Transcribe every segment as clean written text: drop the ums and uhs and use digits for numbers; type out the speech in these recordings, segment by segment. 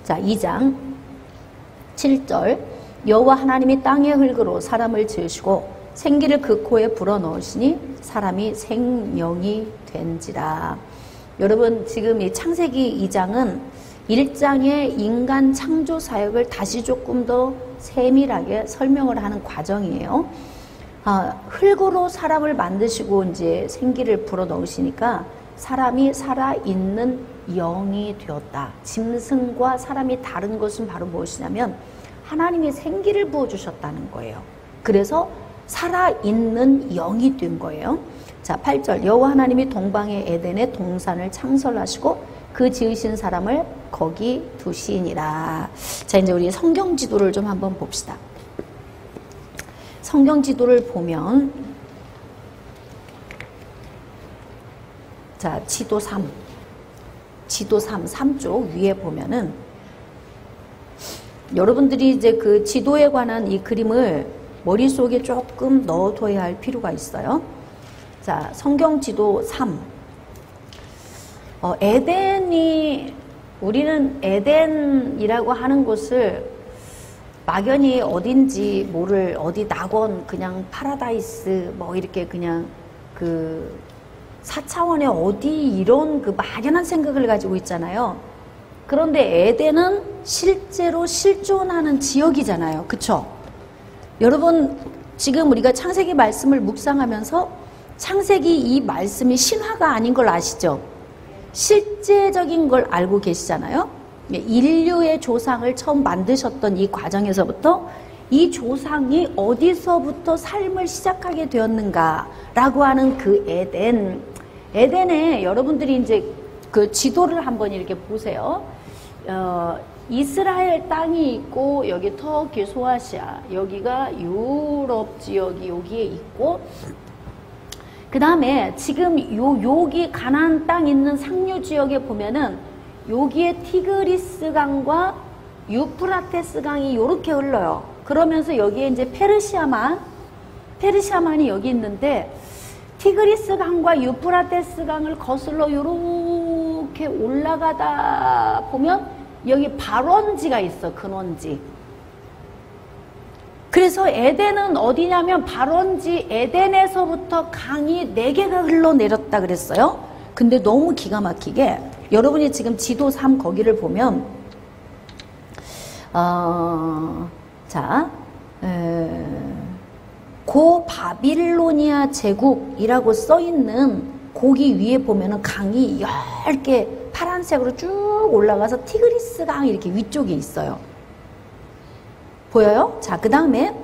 자, 2장 7절. 여호와 하나님이 땅의 흙으로 사람을 지으시고 생기를 그 코에 불어넣으시니 사람이 생명이 된지라. 여러분, 지금 이 창세기 2장은 1장의 인간 창조 사역을 다시 조금 더 세밀하게 설명을 하는 과정이에요. 흙으로 사람을 만드시고 이제 생기를 불어넣으시니까 사람이 살아있는 영이 되었다. 짐승과 사람이 다른 것은 바로 무엇이냐면 하나님이 생기를 부어주셨다는 거예요. 그래서 살아있는 영이 된 거예요. 자, 8절. 여호와 하나님이 동방의 에덴에 동산을 창설하시고 그 지으신 사람을 거기 두시니라. 자, 이제 우리 성경 지도를 좀 한번 봅시다. 성경 지도를 보면, 자, 지도 3. 지도 3쪽 위에 보면은, 여러분들이 이제 그 지도에 관한 이 그림을 머릿속에 조금 넣어둬야 할 필요가 있어요. 자, 성경 지도 3. 에덴이, 우리는 에덴이라고 하는 곳을 막연히 어딘지 모를, 어디 낙원, 그냥 파라다이스, 뭐 이렇게 그냥 그 4차원의 어디 이런 그 막연한 생각을 가지고 있잖아요. 그런데 에덴은 실제로 실존하는 지역이잖아요. 그쵸? 여러분, 지금 우리가 창세기 말씀을 묵상하면서 창세기 이 말씀이 신화가 아닌 걸 아시죠? 실제적인 걸 알고 계시잖아요. 인류의 조상을 처음 만드셨던 이 과정에서부터 이 조상이 어디서부터 삶을 시작하게 되었는가라고 하는 그 에덴에 여러분들이 이제 그 지도를 한번 이렇게 보세요. 이스라엘 땅이 있고 여기 터키, 소아시아, 여기가 유럽 지역이 여기에 있고, 그 다음에 지금 여기 가나안 땅 있는 상류 지역에 보면은 여기에 티그리스 강과 유프라테스 강이 이렇게 흘러요. 그러면서 여기에 이제 페르시아만이 여기 있는데, 티그리스 강과 유프라테스 강을 거슬러 이렇게 올라가다 보면 여기 발원지가 있어. 근원지. 그래서 에덴은 어디냐면 발원지 에덴에서부터 강이 4개가 흘러내렸다 그랬어요. 근데 너무 기가 막히게 여러분이 지금 지도 3 거기를 보면 고 바빌로니아 제국이라고 써있는 거기 위에 보면은 강이 10개 파란색으로 쭉 올라가서 티그리스 강 이렇게 위쪽에 있어요. 보여요? 자, 그 다음에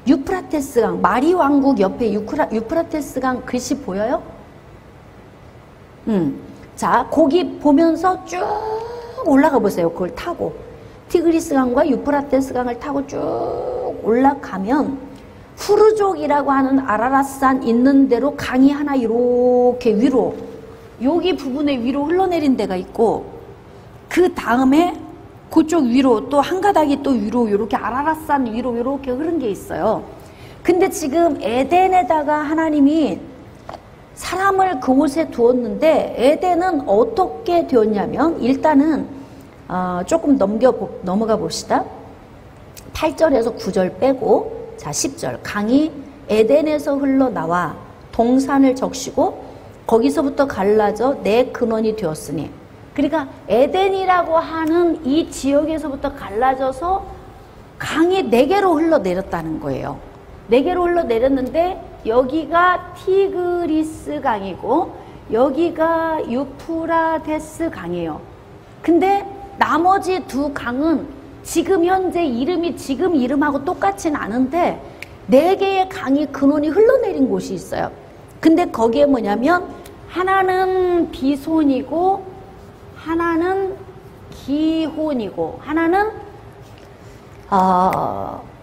유프라테스 강, 마리 왕국 옆에 유프라테스 강 글씨 보여요? 자, 거기 보면서 쭉 올라가 보세요. 그걸 타고 티그리스 강과 유프라테스 강을 타고 쭉 올라가면 후르족이라고 하는 아라랏산 있는 대로 강이 하나 이렇게 위로, 여기 부분에 위로 흘러내린 데가 있고, 그 다음에 그쪽 위로 또 한 가닥이 또 위로 이렇게 아라랏산 위로 이렇게 흐른 게 있어요. 근데 지금 에덴에다가 하나님이 사람을 그곳에 두었는데 에덴은 어떻게 되었냐면, 일단은 조금 넘어가 봅시다. 8절에서 9절 빼고, 자, 10절. 강이 에덴에서 흘러나와 동산을 적시고 거기서부터 갈라져 내 근원이 되었으니, 그러니까 에덴이라고 하는 이 지역에서부터 갈라져서 강이 4개로 흘러내렸다는 거예요. 4개로 흘러내렸는데 여기가 티그리스 강이고 여기가 유프라테스 강이에요. 근데 나머지 2 강은 지금 현재 이름이 지금 이름하고 똑같진 않은데 4개의 강이 근원이 흘러내린 곳이 있어요. 근데 거기에 뭐냐면 하나는 비손이고 하나는 기혼이고 하나는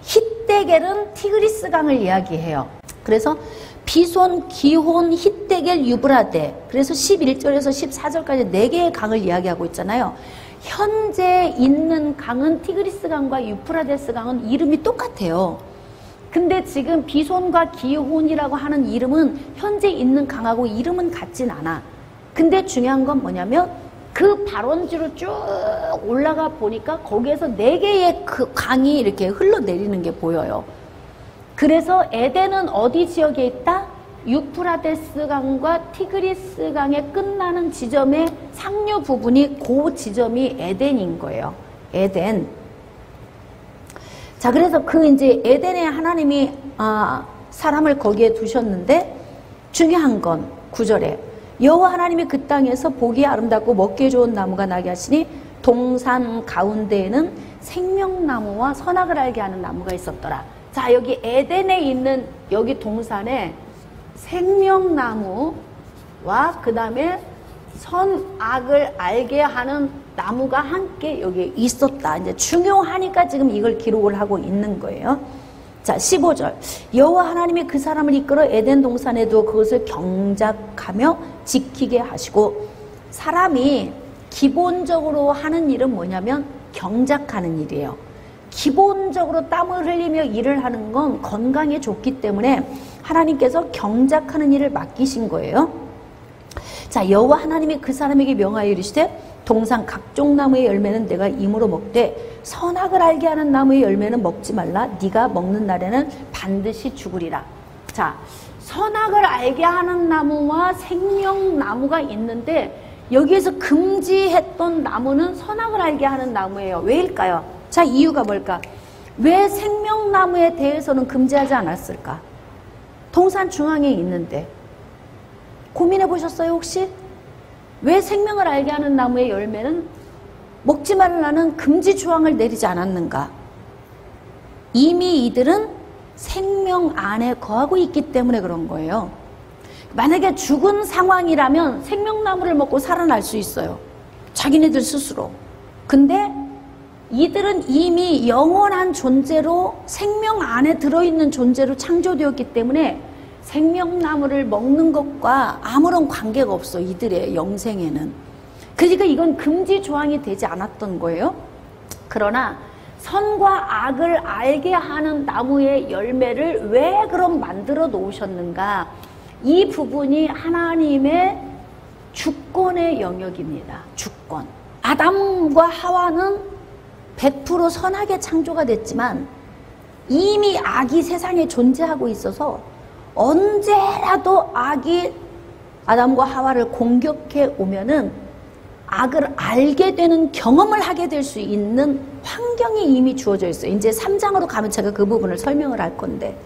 힛데겔은 티그리스 강을 이야기해요. 그래서 비손, 기혼, 힛데겔, 유브라데, 그래서 11절에서 14절까지 4개의 강을 이야기하고 있잖아요. 현재 있는 강은 티그리스 강과 유프라데스 강은 이름이 똑같아요. 근데 지금 비손과 기혼이라고 하는 이름은 현재 있는 강하고 이름은 같진 않아. 근데 중요한 건 뭐냐면 그 발원지로 쭉 올라가 보니까 거기에서 4개의 그 강이 이렇게 흘러내리는 게 보여요. 그래서 에덴은 어디 지역에 있다? 유프라데스 강과 티그리스 강에 끝나는 지점의 상류 부분이 그 지점이 에덴인 거예요. 에덴. 자, 그래서 그 이제 에덴에 하나님이 사람을 거기에 두셨는데 중요한 건 9절에 여호와 하나님이 그 땅에서 보기 아름답고 먹기에 좋은 나무가 나게 하시니 동산 가운데에는 생명나무와 선악을 알게 하는 나무가 있었더라. 자, 여기 에덴에 있는 여기 동산에 생명나무와 그 다음에 선악을 알게 하는 나무가 함께 여기 있었다. 이제 중요하니까 지금 이걸 기록을 하고 있는 거예요. 자, 15절. 여호와 하나님이 그 사람을 이끌어 에덴 동산에 두어 그것을 경작하며 지키게 하시고, 사람이 기본적으로 하는 일은 뭐냐면 경작하는 일이에요. 기본적으로 땀을 흘리며 일을 하는 건 건강에 좋기 때문에 하나님께서 경작하는 일을 맡기신 거예요. 자, 여호와 하나님이 그 사람에게 명하여 이르시되 동산 각종 나무의 열매는 내가 임으로 먹되 선악을 알게 하는 나무의 열매는 먹지 말라. 네가 먹는 날에는 반드시 죽으리라. 자, 선악을 알게 하는 나무와 생명나무가 있는데 여기에서 금지했던 나무는 선악을 알게 하는 나무예요. 왜일까요? 자, 이유가 뭘까? 왜 생명나무에 대해서는 금지하지 않았을까? 동산 중앙에 있는데 고민해 보셨어요 혹시? 왜 생명을 알게 하는 나무의 열매는 먹지 말라는 금지 조항을 내리지 않았는가? 이미 이들은 생명 안에 거하고 있기 때문에 그런 거예요. 만약에 죽은 상황이라면 생명나무를 먹고 살아날 수 있어요. 자기네들 스스로. 근데 이들은 이미 영원한 존재로 생명 안에 들어있는 존재로 창조되었기 때문에 생명나무를 먹는 것과 아무런 관계가 없어, 이들의 영생에는. 그러니까 이건 금지 조항이 되지 않았던 거예요. 그러나 선과 악을 알게 하는 나무의 열매를 왜 그럼 만들어 놓으셨는가? 이 부분이 하나님의 주권의 영역입니다. 주권. 아담과 하와는 100% 선하게 창조가 됐지만 이미 악이 세상에 존재하고 있어서 언제라도 악이 아담과 하와를 공격해 오면은 악을 알게 되는 경험을 하게 될 수 있는 환경이 이미 주어져 있어요. 이제 3장으로 가면 제가 그 부분을 설명을 할 건데,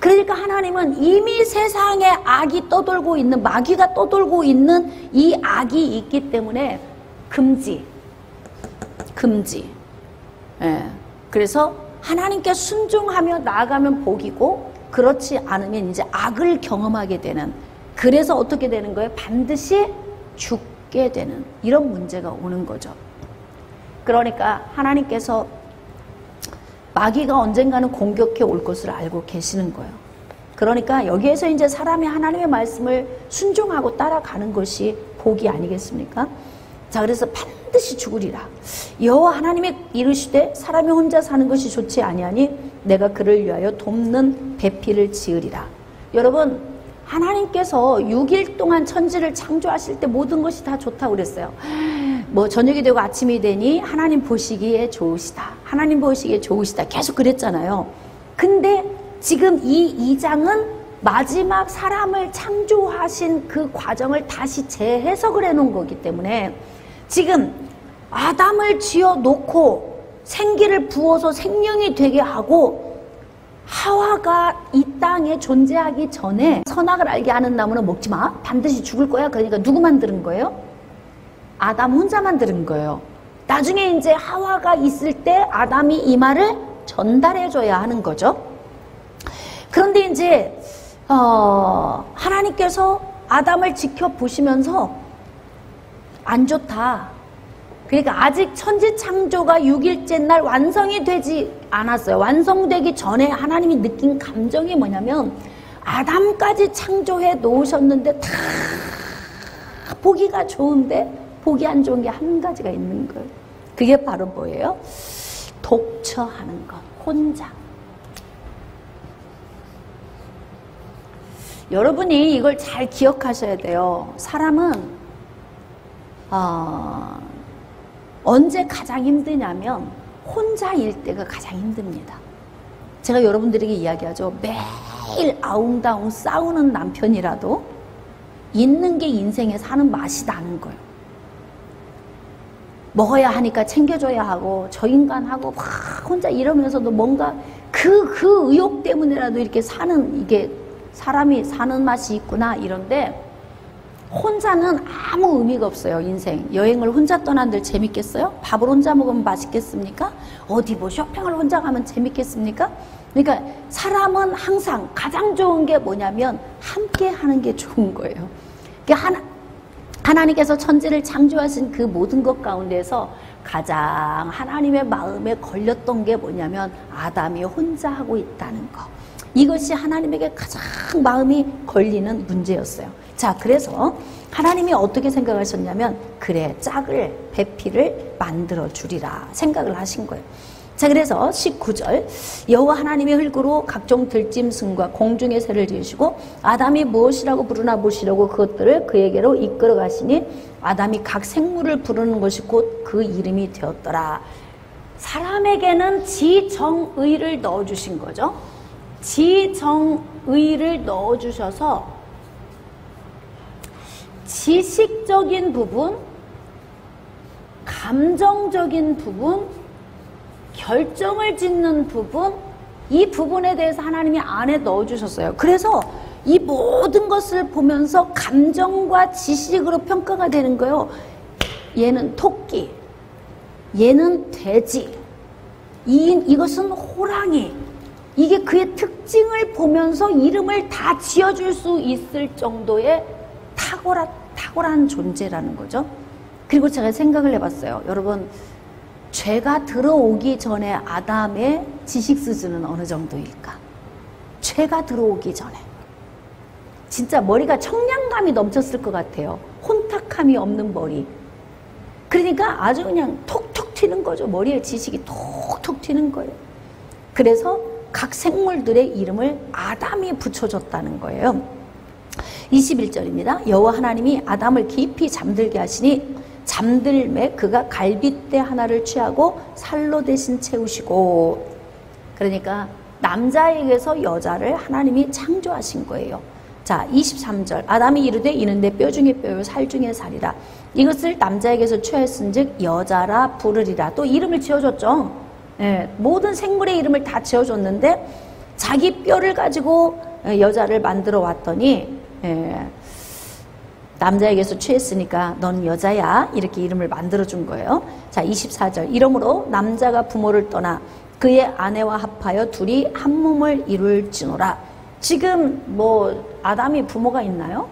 그러니까 하나님은 이미 세상에 악이 떠돌고 있는, 마귀가 떠돌고 있는 이 악이 있기 때문에 금지. 예. 그래서 하나님께 순종하며 나아가면 복이고, 그렇지 않으면 이제 악을 경험하게 되는, 그래서 어떻게 되는 거예요? 반드시 죽게 되는 이런 문제가 오는 거죠. 그러니까 하나님께서 마귀가 언젠가는 공격해 올 것을 알고 계시는 거예요. 그러니까 여기에서 이제 사람이 하나님의 말씀을 순종하고 따라가는 것이 복이 아니겠습니까? 자, 그래서 반드시 죽으리라. 여호와 하나님이 이르시되 사람이 혼자 사는 것이 좋지 아니하니 내가 그를 위하여 돕는 배필을 지으리라. 여러분, 하나님께서 6일 동안 천지를 창조하실 때 모든 것이 다 좋다고 그랬어요. 뭐 저녁이 되고 아침이 되니 하나님 보시기에 좋으시다. 하나님 보시기에 좋으시다. 계속 그랬잖아요. 근데 지금 이 2장은 마지막 사람을 창조하신 그 과정을 다시 재해석을 해놓은 거기 때문에 지금 아담을 지어 놓고 생기를 부어서 생명이 되게 하고 하와가 이 땅에 존재하기 전에 선악을 알게 하는 나무는 먹지 마. 반드시 죽을 거야. 그러니까 누구 만드는 거예요? 아담 혼자 만드는 거예요. 나중에 이제 하와가 있을 때 아담이 이 말을 전달해 줘야 하는 거죠. 그런데 이제 하나님께서 아담을 지켜보시면서 안 좋다. 그러니까 아직 천지창조가 6일째 날 완성이 되지 않았어요. 완성되기 전에 하나님이 느낀 감정이 뭐냐면 아담까지 창조해 놓으셨는데 다 보기가 좋은데 보기 안 좋은 게 한 가지가 있는 거예요. 그게 바로 뭐예요? 독처하는 것, 혼자. 여러분이 이걸 잘 기억하셔야 돼요. 사람은 언제 가장 힘드냐면 혼자일 때가 가장 힘듭니다. 제가 여러분들에게 이야기하죠. 매일 아웅다웅 싸우는 남편이라도 있는 게 인생에 사는 맛이 나는 거예요. 먹어야 하니까 챙겨줘야 하고 저 인간하고 막 혼자 이러면서도 뭔가 그 의욕 때문에라도 이렇게 사는, 이게 사람이 사는 맛이 있구나 이런데, 혼자는 아무 의미가 없어요. 인생 여행을 혼자 떠난들 재밌겠어요? 밥을 혼자 먹으면 맛있겠습니까? 어디 뭐 쇼핑을 혼자 가면 재밌겠습니까? 그러니까 사람은 항상 가장 좋은 게 뭐냐면 함께 하는 게 좋은 거예요. 그러니까 하나님께서 천지를 창조하신 그 모든 것 가운데서 가장 하나님의 마음에 걸렸던 게 뭐냐면 아담이 혼자 하고 있다는 거. 이것이 하나님에게 가장 마음이 걸리는 문제였어요. 자, 그래서 하나님이 어떻게 생각하셨냐면, 그래, 짝을, 배필을 만들어 주리라 생각을 하신 거예요. 자, 그래서 19절, 여호와 하나님의 흙으로 각종 들짐승과 공중의 새를 지으시고 아담이 무엇이라고 부르나 보시려고 그것들을 그에게로 이끌어 가시니 아담이 각 생물을 부르는 것이 곧 그 이름이 되었더라. 사람에게는 지정의를 넣어주신 거죠. 지정의를 넣어주셔서 지식적인 부분, 감정적인 부분, 결정을 짓는 부분, 이 부분에 대해서 하나님이 안에 넣어주셨어요. 그래서 이 모든 것을 보면서 감정과 지식으로 평가가 되는 거예요. 얘는 토끼, 얘는 돼지, 이것은 호랑이. 이게 그의 특징을 보면서 이름을 다 지어줄 수 있을 정도의 탁월한 존재라는 거죠. 그리고 제가 생각을 해봤어요. 여러분, 죄가 들어오기 전에 아담의 지식 수준은 어느 정도일까? 죄가 들어오기 전에 진짜 머리가 청량감이 넘쳤을 것 같아요. 혼탁함이 없는 머리. 그러니까 아주 그냥 톡톡 튀는 거죠. 머리에 지식이 톡톡 튀는 거예요. 그래서 각 생물들의 이름을 아담이 붙여줬다는 거예요. 21절입니다. 여호와 하나님이 아담을 깊이 잠들게 하시니 잠들매 그가 갈빗대 하나를 취하고 살로 대신 채우시고, 그러니까 남자에게서 여자를 하나님이 창조하신 거예요. 자, 23절, 아담이 이르되 이는 내 뼈 중에 뼈요 살 중에 살이라. 이것을 남자에게서 취하였은즉 여자라 부르리라. 또 이름을 지어줬죠. 예, 모든 생물의 이름을 다 지어줬는데 자기 뼈를 가지고 여자를 만들어 왔더니, 예, 남자에게서 취했으니까 넌 여자야, 이렇게 이름을 만들어준 거예요. 자, 24절, 이러므로 남자가 부모를 떠나 그의 아내와 합하여 둘이 한 몸을 이룰지노라. 지금 뭐 아담이 부모가 있나요?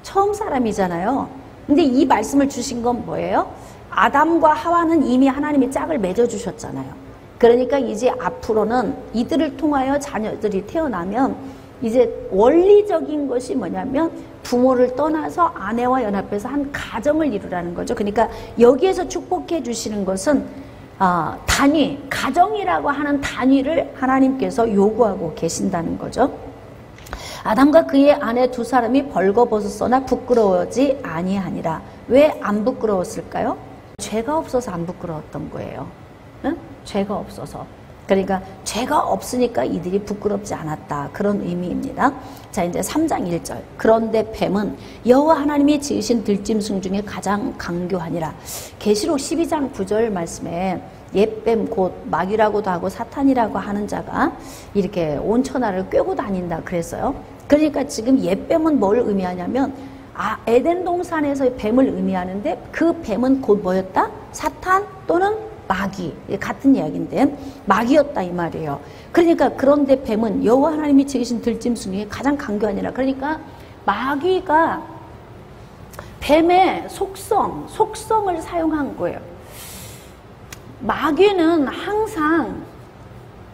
처음 사람이잖아요. 근데 이 말씀을 주신 건 뭐예요? 아담과 하와는 이미 하나님이 짝을 맺어주셨잖아요. 그러니까 이제 앞으로는 이들을 통하여 자녀들이 태어나면 이제 원리적인 것이 뭐냐면 부모를 떠나서 아내와 연합해서 한 가정을 이루라는 거죠. 그러니까 여기에서 축복해 주시는 것은 단위, 가정이라고 하는 단위를 하나님께서 요구하고 계신다는 거죠. 아담과 그의 아내 두 사람이 벌거벗었으나 부끄러워하지 아니하니라. 왜 안 부끄러웠을까요? 죄가 없어서 안 부끄러웠던 거예요. 응? 죄가 없어서. 그러니까 죄가 없으니까 이들이 부끄럽지 않았다, 그런 의미입니다. 자, 이제 3장 1절. 그런데 뱀은 여호와 하나님이 지으신 들짐승 중에 가장 강교하니라. 계시록 12장 9절 말씀에 옛뱀 곧 마귀라고도 하고 사탄이라고 하는 자가 이렇게 온 천하를 꿰고 다닌다 그랬어요. 그러니까 지금 옛뱀은 뭘 의미하냐면 에덴 동산에서의 뱀을 의미하는데, 그 뱀은 곧 뭐였다? 사탄 또는 마귀, 같은 이야기인데 마귀였다 이 말이에요. 그러니까 그런데 뱀은 여호와 하나님이 지으신 들짐승 중에 가장 강교하니라. 그러니까 마귀가 뱀의 속성을 사용한 거예요. 마귀는 항상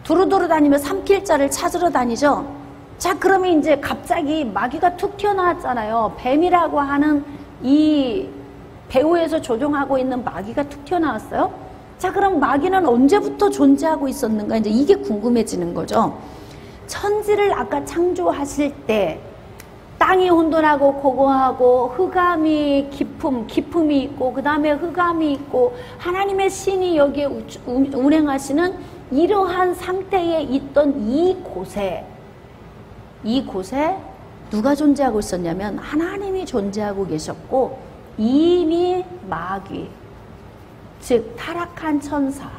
두루두루 다니며 삼킬 자를 찾으러 다니죠. 자, 그러면 이제 갑자기 마귀가 툭 튀어나왔잖아요. 뱀이라고 하는 이 배후에서 조종하고 있는 마귀가 툭 튀어나왔어요. 자, 그럼 마귀는 언제부터 존재하고 있었는가? 이제 이게 궁금해지는 거죠. 천지를 아까 창조하실 때 땅이 혼돈하고 고고하고 흑암이 기품이 있고 그 다음에 흑암이 있고 하나님의 신이 여기에 운행하시는 이러한 상태에 있던 이곳에 누가 존재하고 있었냐면 하나님이 존재하고 계셨고 이미 마귀, 즉 타락한 천사,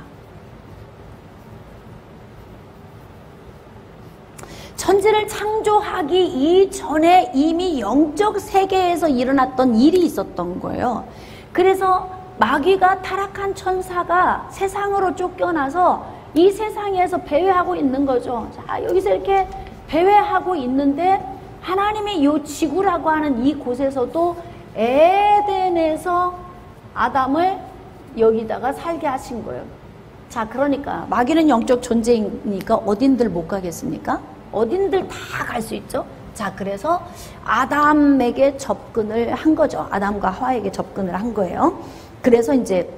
천지를 창조하기 이전에 이미 영적 세계에서 일어났던 일이 있었던 거예요. 그래서 마귀가 타락한 천사가 세상으로 쫓겨나서 이 세상에서 배회하고 있는 거죠. 자, 여기서 이렇게 배회하고 있는데 하나님이 이 지구라고 하는 이곳에서도 에덴에서 아담을 여기다가 살게 하신 거예요. 자, 그러니까 마귀는 영적 존재이니까 어딘들 못 가겠습니까? 어딘들 다 갈 수 있죠. 자, 그래서 아담에게 접근을 한 거죠. 아담과 하와에게 접근을 한 거예요. 그래서 이제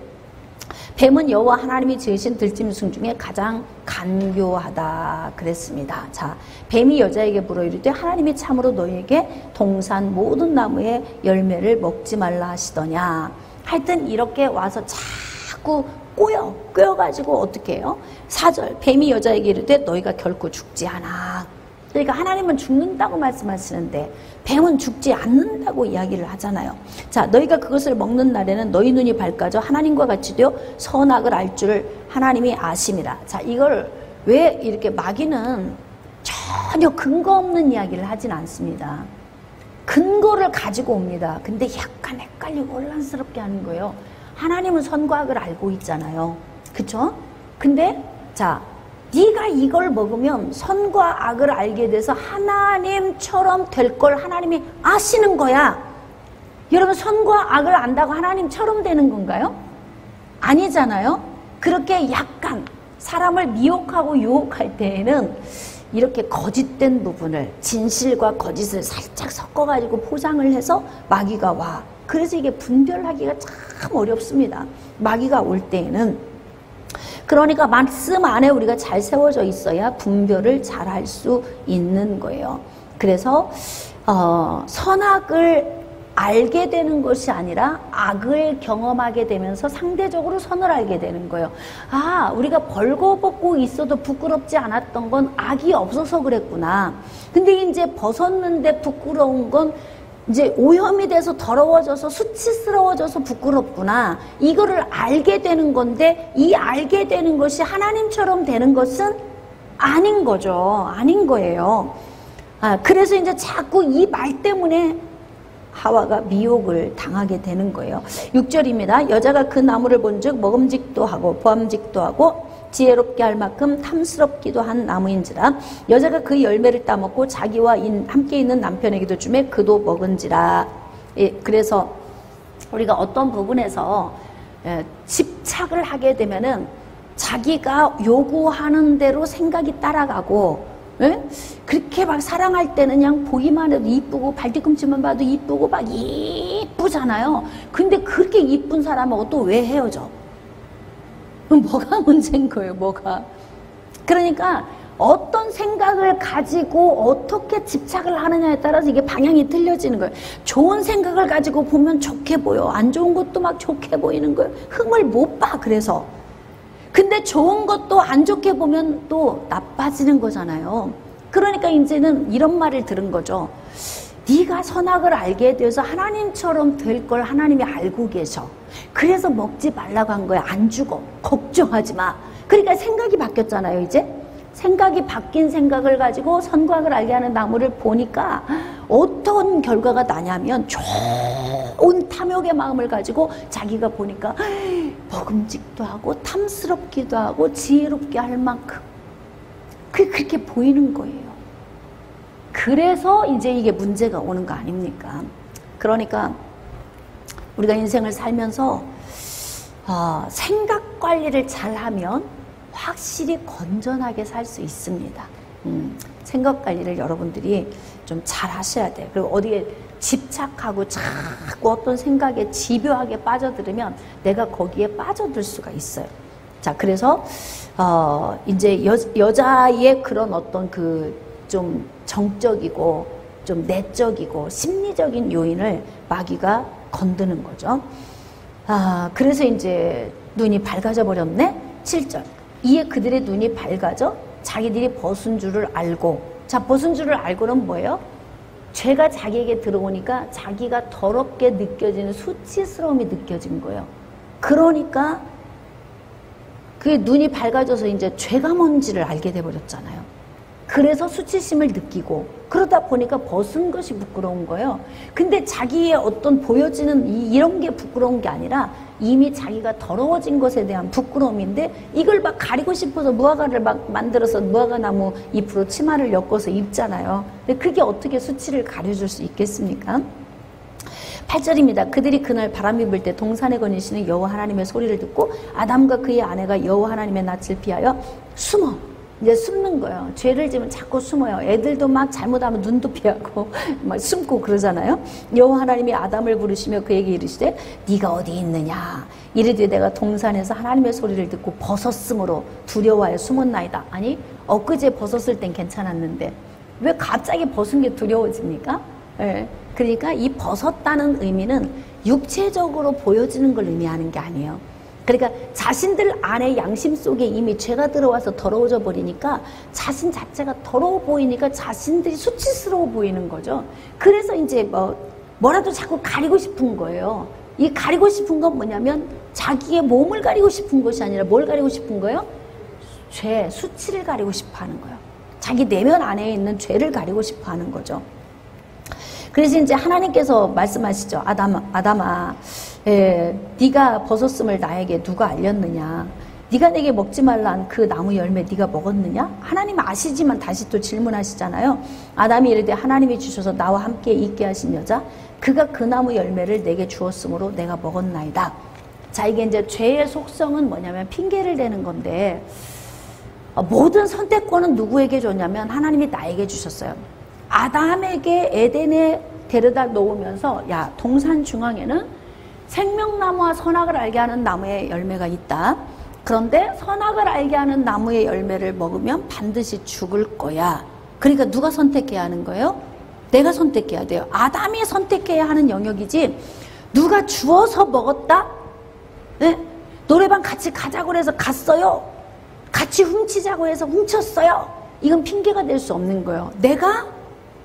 뱀은 여호와 하나님이 지으신 들짐승 중에 가장 간교하다 그랬습니다. 자, 뱀이 여자에게 물어 이르되 하나님이 참으로 너희에게 동산 모든 나무의 열매를 먹지 말라 하시더냐. 하여튼 이렇게 와서 자꾸 꼬여가지고 어떻게 해요? 4절 뱀이 여자에게 이르되 너희가 결코 죽지 않아. 그러니까 하나님은 죽는다고 말씀하시는데 뱀은 죽지 않는다고 이야기를 하잖아요. 자, 너희가 그것을 먹는 날에는 너희 눈이 밝아져 하나님과 같이 되어 선악을 알 줄을 하나님이 아심이라. 자, 이걸 왜 이렇게 마귀는 전혀 근거 없는 이야기를 하진 않습니다. 근거를 가지고 옵니다. 근데 약간 헷갈리고 혼란스럽게 하는 거예요. 하나님은 선과 악을 알고 있잖아요. 그쵸? 근데 자, 네가 이걸 먹으면 선과 악을 알게 돼서 하나님처럼 될 걸 하나님이 아시는 거야. 여러분, 선과 악을 안다고 하나님처럼 되는 건가요? 아니잖아요. 그렇게 약간 사람을 미혹하고 유혹할 때에는 이렇게 거짓된 부분을, 진실과 거짓을 살짝 섞어가지고 포장을 해서 마귀가 와. 그래서 이게 분별하기가 참 어렵습니다. 마귀가 올 때에는. 그러니까 말씀 안에 우리가 잘 세워져 있어야 분별을 잘 할 수 있는 거예요. 그래서 선악을 알게 되는 것이 아니라 악을 경험하게 되면서 상대적으로 선을 알게 되는 거예요. 아, 우리가 벌거벗고 있어도 부끄럽지 않았던 건 악이 없어서 그랬구나. 근데 이제 벗었는데 부끄러운 건 이제 오염이 돼서 더러워져서 수치스러워져서 부끄럽구나. 이거를 알게 되는 건데 이 알게 되는 것이 하나님처럼 되는 것은 아닌 거죠. 아닌 거예요. 그래서 이제 자꾸 이 말 때문에 하와가 미혹을 당하게 되는 거예요. 6절입니다. 여자가 그 나무를 본즉 먹음직도 하고 보암직도 하고 지혜롭게 할 만큼 탐스럽기도 한 나무인지라. 여자가 그 열매를 따먹고 자기와 함께 있는 남편에게도 주매 그도 먹은지라. 예, 그래서 우리가 어떤 부분에서 집착을 하게 되면은 자기가 요구하는 대로 생각이 따라가고, 예? 그렇게 막 사랑할 때는 그냥 보기만 해도 이쁘고 발뒤꿈치만 봐도 이쁘고 막 이쁘잖아요. 근데 그렇게 이쁜 사람하고 또 왜 헤어져? 뭐가 문제인 거예요, 뭐가. 그러니까 어떤 생각을 가지고 어떻게 집착을 하느냐에 따라서 이게 방향이 틀려지는 거예요. 좋은 생각을 가지고 보면 좋게 보여. 안 좋은 것도 막 좋게 보이는 거예요. 흠을 못 봐, 그래서. 근데 좋은 것도 안 좋게 보면 또 나빠지는 거잖아요. 그러니까 이제는 이런 말을 들은 거죠. 네가 선악을 알게 되어서 하나님처럼 될 걸 하나님이 알고 계셔. 그래서 먹지 말라고 한 거야. 안 죽어. 걱정하지 마. 그러니까 생각이 바뀌었잖아요, 이제. 생각이 바뀐 생각을 가지고 선과 악을 알게 하는 나무를 보니까 어떤 결과가 나냐면 좋은 탐욕의 마음을 가지고 자기가 보니까 먹음직도 하고 탐스럽기도 하고 지혜롭게 할 만큼 그렇게 보이는 거예요. 그래서 이제 이게 문제가 오는 거 아닙니까? 그러니까 우리가 인생을 살면서 생각 관리를 잘하면 확실히 건전하게 살 수 있습니다. 생각 관리를 여러분들이 좀 잘 하셔야 돼요. 그리고 어디에 집착하고 자꾸 어떤 생각에 집요하게 빠져들으면 내가 거기에 빠져들 수가 있어요. 자, 그래서 이제 여자의 그런 어떤 그 좀 정적이고 좀 내적이고 심리적인 요인을 마귀가 건드는 거죠. 그래서 이제 눈이 밝아져 버렸네. 7절. 이에 그들의 눈이 밝아져 자기들이 벗은 줄을 알고. 자, 벗은 줄을 알고는 뭐예요? 죄가 자기에게 들어오니까 자기가 더럽게 느껴지는 수치스러움이 느껴진 거예요. 그러니까 그 눈이 밝아져서 이제 죄가 뭔지를 알게 돼 버렸잖아요. 그래서 수치심을 느끼고 그러다 보니까 벗은 것이 부끄러운 거예요. 근데 자기의 어떤 보여지는 이런 게 부끄러운 게 아니라 이미 자기가 더러워진 것에 대한 부끄러움인데 이걸 막 가리고 싶어서 무화과를 막 만들어서 무화과나무 잎으로 치마를 엮어서 입잖아요. 근데 그게 어떻게 수치를 가려줄 수 있겠습니까? 8절입니다. 그들이 그날 바람이 불 때 동산에 거니시는 여호와 하나님의 소리를 듣고 아담과 그의 아내가 여호와 하나님의 낯을 피하여 숨어. 이제 숨는 거예요. 죄를 지면 자꾸 숨어요. 애들도 막 잘못하면 눈도 피하고 막 숨고 그러잖아요. 여호와 하나님이 아담을 부르시며 그에게 이르시되 네가 어디 있느냐. 이르되 내가 동산에서 하나님의 소리를 듣고 벗었으므로 두려워하여 숨었나이다. 아니 엊그제 벗었을 땐 괜찮았는데 왜 갑자기 벗은 게 두려워집니까? 네. 그러니까 이 벗었다는 의미는 육체적으로 보여지는 걸 의미하는 게 아니에요. 그러니까 자신들 안에 양심 속에 이미 죄가 들어와서 더러워져 버리니까 자신 자체가 더러워 보이니까 자신들이 수치스러워 보이는 거죠. 그래서 이제 뭐라도 자꾸 가리고 싶은 거예요. 이 가리고 싶은 건 뭐냐면 자기의 몸을 가리고 싶은 것이 아니라 뭘 가리고 싶은 거예요? 죄, 수치를 가리고 싶어 하는 거예요. 자기 내면 안에 있는 죄를 가리고 싶어 하는 거죠. 그래서 이제 하나님께서 말씀하시죠. 아담아, 네가 벗었음을 나에게 누가 알렸느냐? 네가 내게 먹지 말란 그 나무 열매 네가 먹었느냐? 하나님 아시지만 다시 또 질문하시잖아요. 아담이 이르되 하나님이 주셔서 나와 함께 있게 하신 여자 그가 그 나무 열매를 내게 주었으므로 내가 먹었나이다. 자, 이게 이제 죄의 속성은 뭐냐면 핑계를 대는 건데 모든 선택권은 누구에게 줬냐면 하나님이 나에게 주셨어요. 아담에게 에덴에 데려다 놓으면서 야, 동산 중앙에는 생명나무와 선악을 알게 하는 나무의 열매가 있다. 그런데 선악을 알게 하는 나무의 열매를 먹으면 반드시 죽을 거야. 그러니까 누가 선택해야 하는 거예요? 내가 선택해야 돼요. 아담이 선택해야 하는 영역이지 누가 주어서 먹었다? 네? 노래방 같이 가자고 해서 갔어요. 같이 훔치자고 해서 훔쳤어요. 이건 핑계가 될 수 없는 거예요. 내가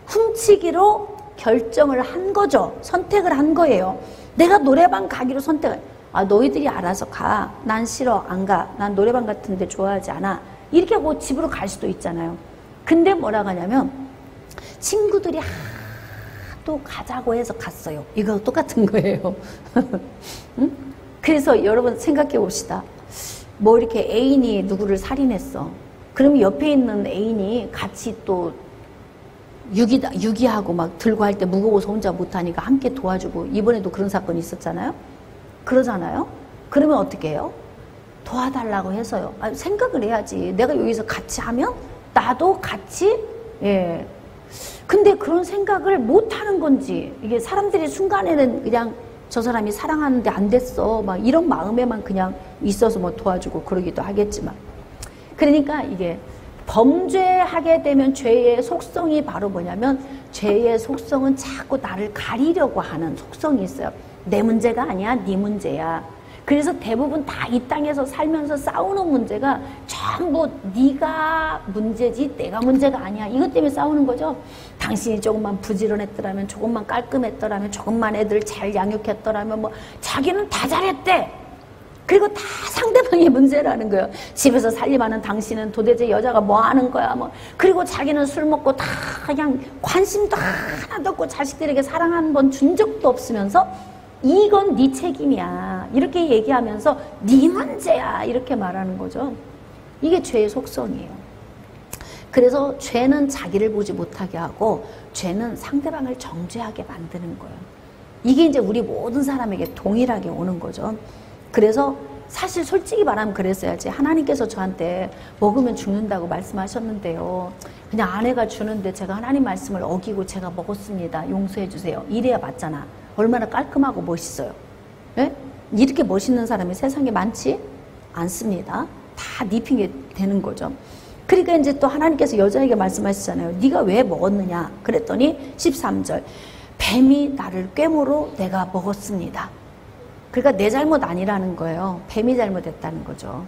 훔치기로 결정을 한 거죠. 선택을 한 거예요. 내가 노래방 가기로 선택을. 너희들이 알아서 가. 난 싫어. 안 가. 난 노래방 같은 데 좋아하지 않아. 이렇게 하고 집으로 갈 수도 있잖아요. 근데 뭐라고 하냐면 친구들이 또 가자고 해서 갔어요. 이거 똑같은 거예요. 응? 그래서 여러분 생각해 봅시다. 뭐 이렇게 애인이 누구를 살인했어. 그럼 옆에 있는 애인이 같이 또 유기하고 막 들고 할 때 무거워서 혼자 못하니까 함께 도와주고 이번에도 그런 사건이 있었잖아요. 그러잖아요. 그러면 어떻게 해요? 도와달라고 해서요. 생각을 해야지. 내가 여기서 같이 하면 나도 같이 근데 그런 생각을 못하는 건지 이게 사람들이 순간에는 그냥 저 사람이 사랑하는데 안 됐어 막 이런 마음에만 그냥 있어서 뭐 도와주고 그러기도 하겠지만 그러니까 이게 범죄하게 되면 죄의 속성이 바로 뭐냐면 죄의 속성은 자꾸 나를 가리려고 하는 속성이 있어요. 내 문제가 아니야, 네 문제야. 그래서 대부분 다 이 땅에서 살면서 싸우는 문제가 전부 네가 문제지 내가 문제가 아니야. 이것 때문에 싸우는 거죠. 당신이 조금만 부지런했더라면, 조금만 깔끔했더라면, 조금만 애들 잘 양육했더라면 뭐 자기는 다 잘했대. 그리고 다 상대방의 문제라는 거예요. 집에서 살림하는 당신은 도대체 여자가 뭐 하는 거야 뭐. 그리고 자기는 술 먹고 다 그냥 관심도 하나도 없고 자식들에게 사랑 한 번 준 적도 없으면서 이건 네 책임이야 이렇게 얘기하면서 네 문제야 이렇게 말하는 거죠. 이게 죄의 속성이에요. 그래서 죄는 자기를 보지 못하게 하고 죄는 상대방을 정죄하게 만드는 거예요. 이게 이제 우리 모든 사람에게 동일하게 오는 거죠. 그래서 사실 솔직히 말하면 그랬어야지. 하나님께서 저한테 먹으면 죽는다고 말씀하셨는데요. 그냥 아내가 주는데 제가 하나님 말씀을 어기고 제가 먹었습니다. 용서해 주세요. 이래야 맞잖아. 얼마나 깔끔하고 멋있어요. 네? 이렇게 멋있는 사람이 세상에 많지 않습니다. 다 네 핑계 되는 거죠. 그러니까 이제 또 하나님께서 여자에게 말씀하시잖아요. 네가 왜 먹었느냐? 그랬더니 13절 뱀이 나를 꿰므로 내가 먹었습니다. 그러니까 내 잘못 아니라는 거예요. 뱀이 잘못했다는 거죠.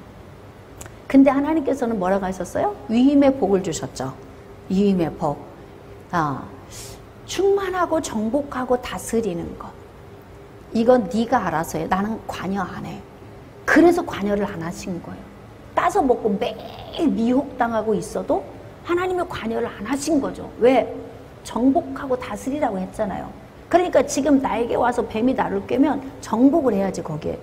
근데 하나님께서는 뭐라고 하셨어요? 위임의 복을 주셨죠. 위임의 복. 충만하고 정복하고 다스리는 것. 이건 네가 알아서 해. 나는 관여 안 해. 그래서 관여를 안 하신 거예요. 따서 먹고 매일 미혹당하고 있어도 하나님의 관여를 안 하신 거죠. 왜? 정복하고 다스리라고 했잖아요. 그러니까 지금 나에게 와서 뱀이 나를 꿰면 정복을 해야지 거기에.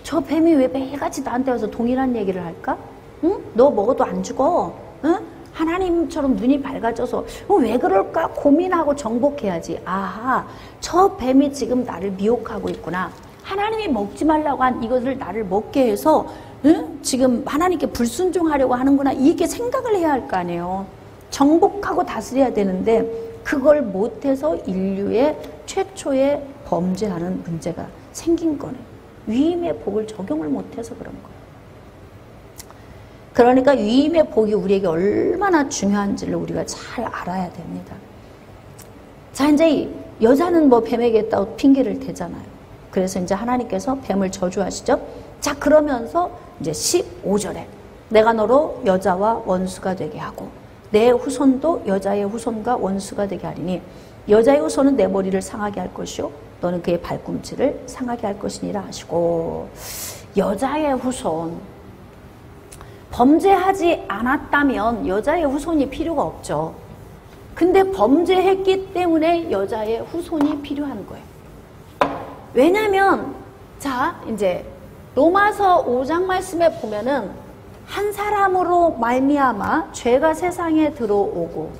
저 뱀이 왜 매일같이 나한테 와서 동일한 얘기를 할까? 응? 너 먹어도 안 죽어. 응? 하나님처럼 눈이 밝아져서 왜 그럴까 고민하고 정복해야지. 아하, 저 뱀이 지금 나를 미혹하고 있구나. 하나님이 먹지 말라고 한 이것을 나를 먹게 해서 응? 지금 하나님께 불순종하려고 하는구나. 이렇게 생각을 해야 할 거 아니에요. 정복하고 다스려야 되는데 그걸 못해서 인류의 최초의 범죄하는 문제가 생긴 거네. 위임의 복을 적용을 못해서 그런 거예요. 그러니까 위임의 복이 우리에게 얼마나 중요한지를 우리가 잘 알아야 됩니다. 자, 이제 여자는 뭐 뱀에게 했다고 핑계를 대잖아요. 그래서 이제 하나님께서 뱀을 저주하시죠. 자, 그러면서 이제 15절에 내가 너로 여자와 원수가 되게 하고 내 후손도 여자의 후손과 원수가 되게 하리니 여자의 후손은 내 머리를 상하게 할 것이요 너는 그의 발꿈치를 상하게 할 것이니라 하시고, 여자의 후손, 범죄하지 않았다면 여자의 후손이 필요가 없죠. 근데 범죄했기 때문에 여자의 후손이 필요한 거예요. 왜냐면 자, 이제 로마서 5장 말씀에 보면은 한 사람으로 말미암아 죄가 세상에 들어오고,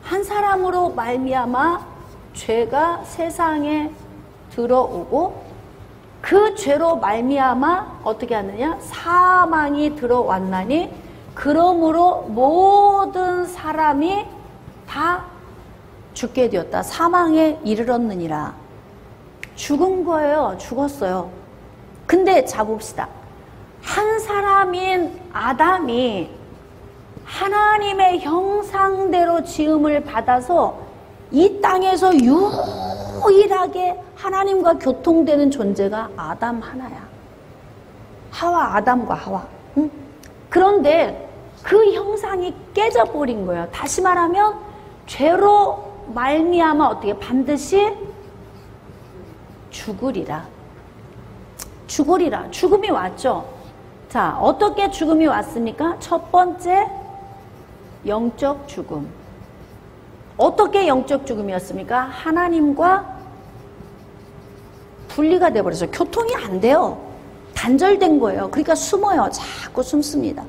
한 사람으로 말미암아 죄가 세상에 들어오고, 그 죄로 말미암아 어떻게 하느냐? 사망이 들어왔나니 그러므로 모든 사람이 다 죽게 되었다. 사망에 이르렀느니라. 죽은 거예요. 죽었어요. 근데 자 봅시다. 한 사람인 아담이 하나님의 형상대로 지음을 받아서 이 땅에서 유일하게 하나님과 교통되는 존재가 아담 하나야. 하와, 아담과 하와. 응? 그런데 그 형상이 깨져버린 거예요. 다시 말하면 죄로 말미암아 어떻게 반드시 죽으리라. 죽으리라. 죽음이 왔죠. 자, 어떻게 죽음이 왔습니까? 첫 번째, 영적 죽음. 어떻게 영적 죽음이었습니까? 하나님과 분리가 돼버려서 교통이 안 돼요. 단절된 거예요. 그러니까 숨어요. 자꾸 숨습니다.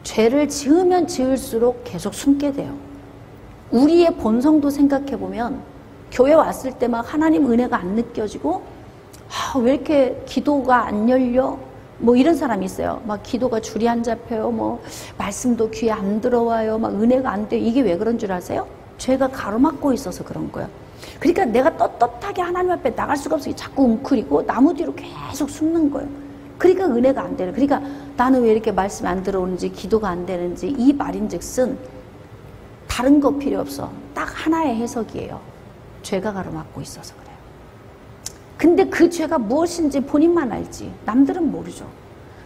죄를 지으면 지을수록 계속 숨게 돼요. 우리의 본성도 생각해보면 교회 왔을 때 막 하나님 은혜가 안 느껴지고, 왜 이렇게 기도가 안 열려? 뭐 이런 사람이 있어요. 막 기도가 줄이 안 잡혀요. 뭐 말씀도 귀에 안 들어와요. 막 은혜가 안 돼요. 이게 왜 그런 줄 아세요? 죄가 가로막고 있어서 그런 거예요. 그러니까 내가 떳떳하게 하나님 앞에 나갈 수가 없어요. 자꾸 웅크리고 나무 뒤로 계속 숨는 거예요. 그러니까 은혜가 안 되는. 그러니까 나는 왜 이렇게 말씀이 안 들어오는지, 기도가 안 되는지, 이 말인즉슨 다른 거 필요 없어. 딱 하나의 해석이에요. 죄가 가로막고 있어서 그래요. 근데 그 죄가 무엇인지 본인만 알지 남들은 모르죠.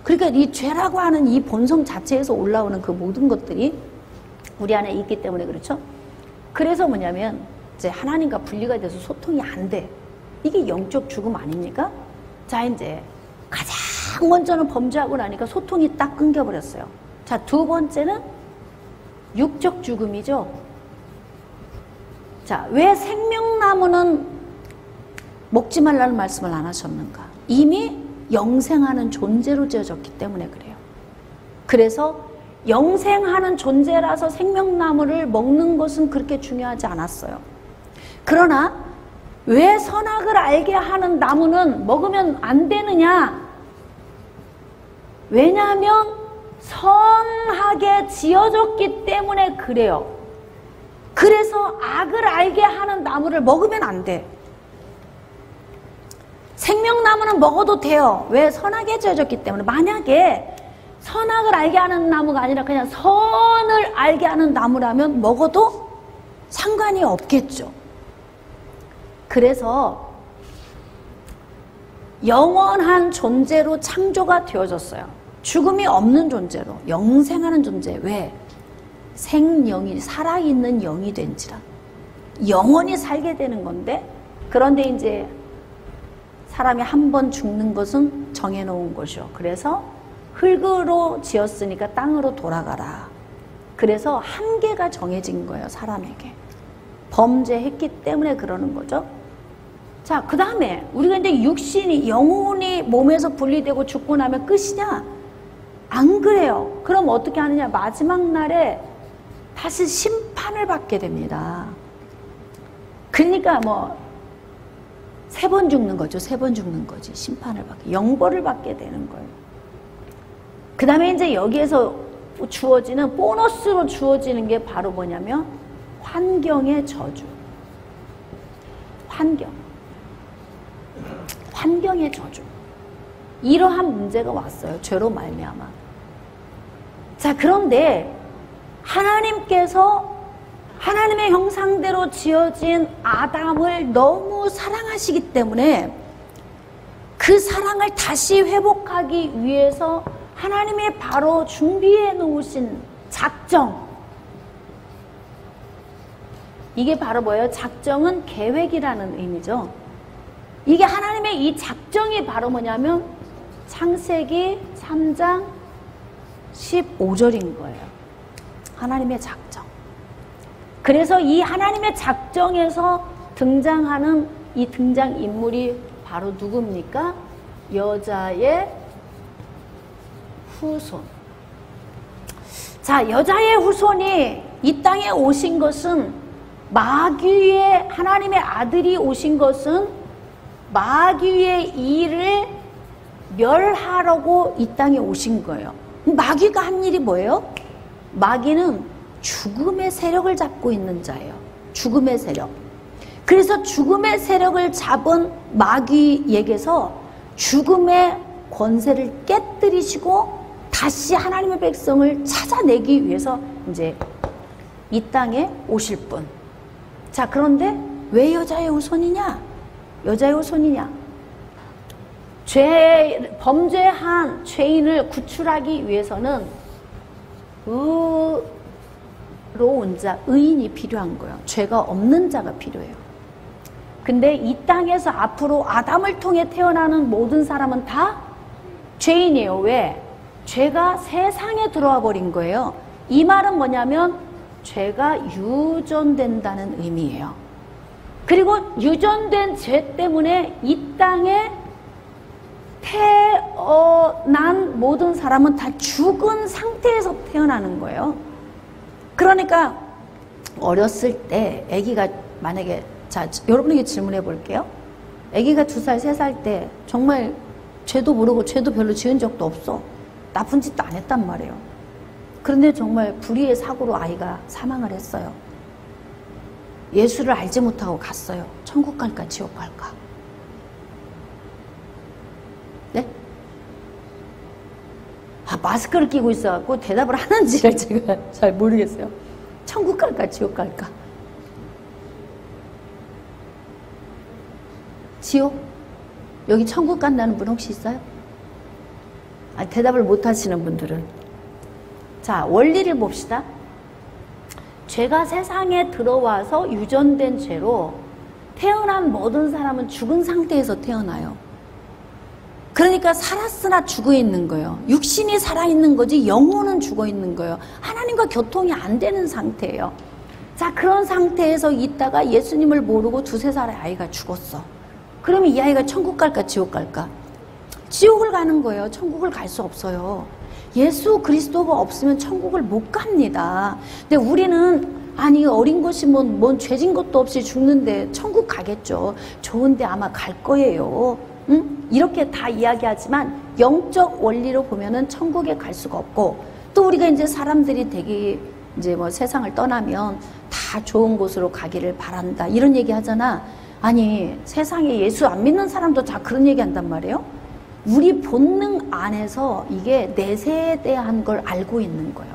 그러니까 이 죄라고 하는 이 본성 자체에서 올라오는 그 모든 것들이 우리 안에 있기 때문에 그렇죠. 그래서 뭐냐면 이제 하나님과 분리가 돼서 소통이 안 돼. 이게 영적 죽음 아닙니까? 자, 이제 가장 먼저는 범죄하고 나니까 소통이 딱 끊겨버렸어요. 자, 두 번째는 육적 죽음이죠. 자, 왜 생명나무는 먹지 말라는 말씀을 안 하셨는가? 이미 영생하는 존재로 지어졌기 때문에 그래요. 그래서 영생하는 존재라서 생명나무를 먹는 것은 그렇게 중요하지 않았어요. 그러나 왜 선악을 알게 하는 나무는 먹으면 안 되느냐? 왜냐하면 선하게 지어졌기 때문에 그래요. 그래서 악을 알게 하는 나무를 먹으면 안 돼. 생명나무는 먹어도 돼요. 왜? 선하게 지어졌기 때문에. 만약에 선악을 알게 하는 나무가 아니라 그냥 선을 알게 하는 나무라면 먹어도 상관이 없겠죠. 그래서 영원한 존재로 창조가 되어졌어요. 죽음이 없는 존재로, 영생하는 존재. 왜? 생영이, 살아있는 영이 된지라. 영원히 살게 되는 건데, 그런데 이제 사람이 한 번 죽는 것은 정해놓은 것이요. 그래서 흙으로 지었으니까 땅으로 돌아가라. 그래서 한계가 정해진 거예요, 사람에게. 범죄했기 때문에 그러는 거죠. 자, 그 다음에 우리가 이제 육신이, 영혼이 몸에서 분리되고 죽고 나면 끝이냐? 안 그래요. 그럼 어떻게 하느냐? 마지막 날에 다시 심판을 받게 됩니다. 그러니까 뭐 3번 죽는 거죠. 3번 죽는 거지. 심판을 받게, 영벌을 받게 되는 거예요. 그 다음에 이제 여기에서 주어지는, 보너스로 주어지는 게 바로 뭐냐면 환경의 저주. 환경의 저주. 이러한 문제가 왔어요. 죄로 말미암아. 자, 그런데 하나님께서 하나님의 형상대로 지어진 아담을 너무 사랑하시기 때문에 그 사랑을 다시 회복하기 위해서 하나님이 바로 준비해 놓으신 작정. 이게 바로 뭐예요? 작정은 계획이라는 의미죠. 이게 하나님의 이 작정이 바로 뭐냐면 창세기 3장 15절인 거예요. 하나님의 작정. 그래서 이 하나님의 작정에서 등장하는 이 등장인물이 바로 누굽니까? 여자의 후손. 자, 여자의 후손이 이 땅에 오신 것은, 마귀의, 하나님의 아들이 오신 것은 마귀의 일을 멸하려고 이 땅에 오신 거예요. 마귀가 한 일이 뭐예요? 마귀는 죽음의 세력을 잡고 있는 자예요. 죽음의 세력. 그래서 죽음의 세력을 잡은 마귀에게서 죽음의 권세를 깨뜨리시고 다시 하나님의 백성을 찾아내기 위해서 이제 이 땅에 오실 분. 자, 그런데 왜 여자의 후손이냐? 여자의 후손이냐? 범죄한 죄인을 구출하기 위해서는 의로운 자, 의인이 필요한 거예요. 죄가 없는 자가 필요해요. 근데 이 땅에서 앞으로 아담을 통해 태어나는 모든 사람은 다 죄인이에요. 왜? 죄가 세상에 들어와 버린 거예요. 이 말은 뭐냐면 죄가 유전된다는 의미예요. 그리고 유전된 죄 때문에 이 땅에 태어난 모든 사람은 다 죽은 상태에서 태어나는 거예요. 그러니까 어렸을 때 아기가 만약에, 자, 여러분에게 질문해 볼게요. 아기가 2살, 3살 때 정말 죄도 모르고 죄도 별로 지은 적도 없어. 나쁜 짓도 안 했단 말이에요. 그런데 정말 불의의 사고로 아이가 사망을 했어요. 예수를 알지 못하고 갔어요. 천국 갈까 지옥 갈까? 네? 마스크를 끼고 있어갖고 대답을 하는지를 제가 잘 모르겠어요. 천국 갈까 지옥 갈까? 지옥? 여기 천국 간다는 분 혹시 있어요? 대답을 못 하시는 분들은. 자, 원리를 봅시다. 죄가 세상에 들어와서 유전된 죄로 태어난 모든 사람은 죽은 상태에서 태어나요. 그러니까 살았으나 죽어 있는 거예요. 육신이 살아있는 거지 영혼은 죽어 있는 거예요. 하나님과 교통이 안 되는 상태예요. 자, 그런 상태에서 있다가 예수님을 모르고 2-3살의 아이가 죽었어. 그러면 이 아이가 천국 갈까 지옥 갈까? 지옥을 가는 거예요. 천국을 갈 수 없어요. 예수 그리스도가 없으면 천국을 못 갑니다. 근데 우리는 아니 어린 것이 뭔 죄진 것도 없이 죽는데 천국 가겠죠. 좋은데 아마 갈 거예요. 응? 이렇게 다 이야기하지만 영적 원리로 보면은 천국에 갈 수가 없고, 또 우리가 이제 사람들이 되게 이제 뭐 세상을 떠나면 다 좋은 곳으로 가기를 바란다 이런 얘기 하잖아. 아니 세상에 예수 안 믿는 사람도 다 그런 얘기 한단 말이에요. 우리 본능 안에서 이게 내세에 대한 걸 알고 있는 거예요.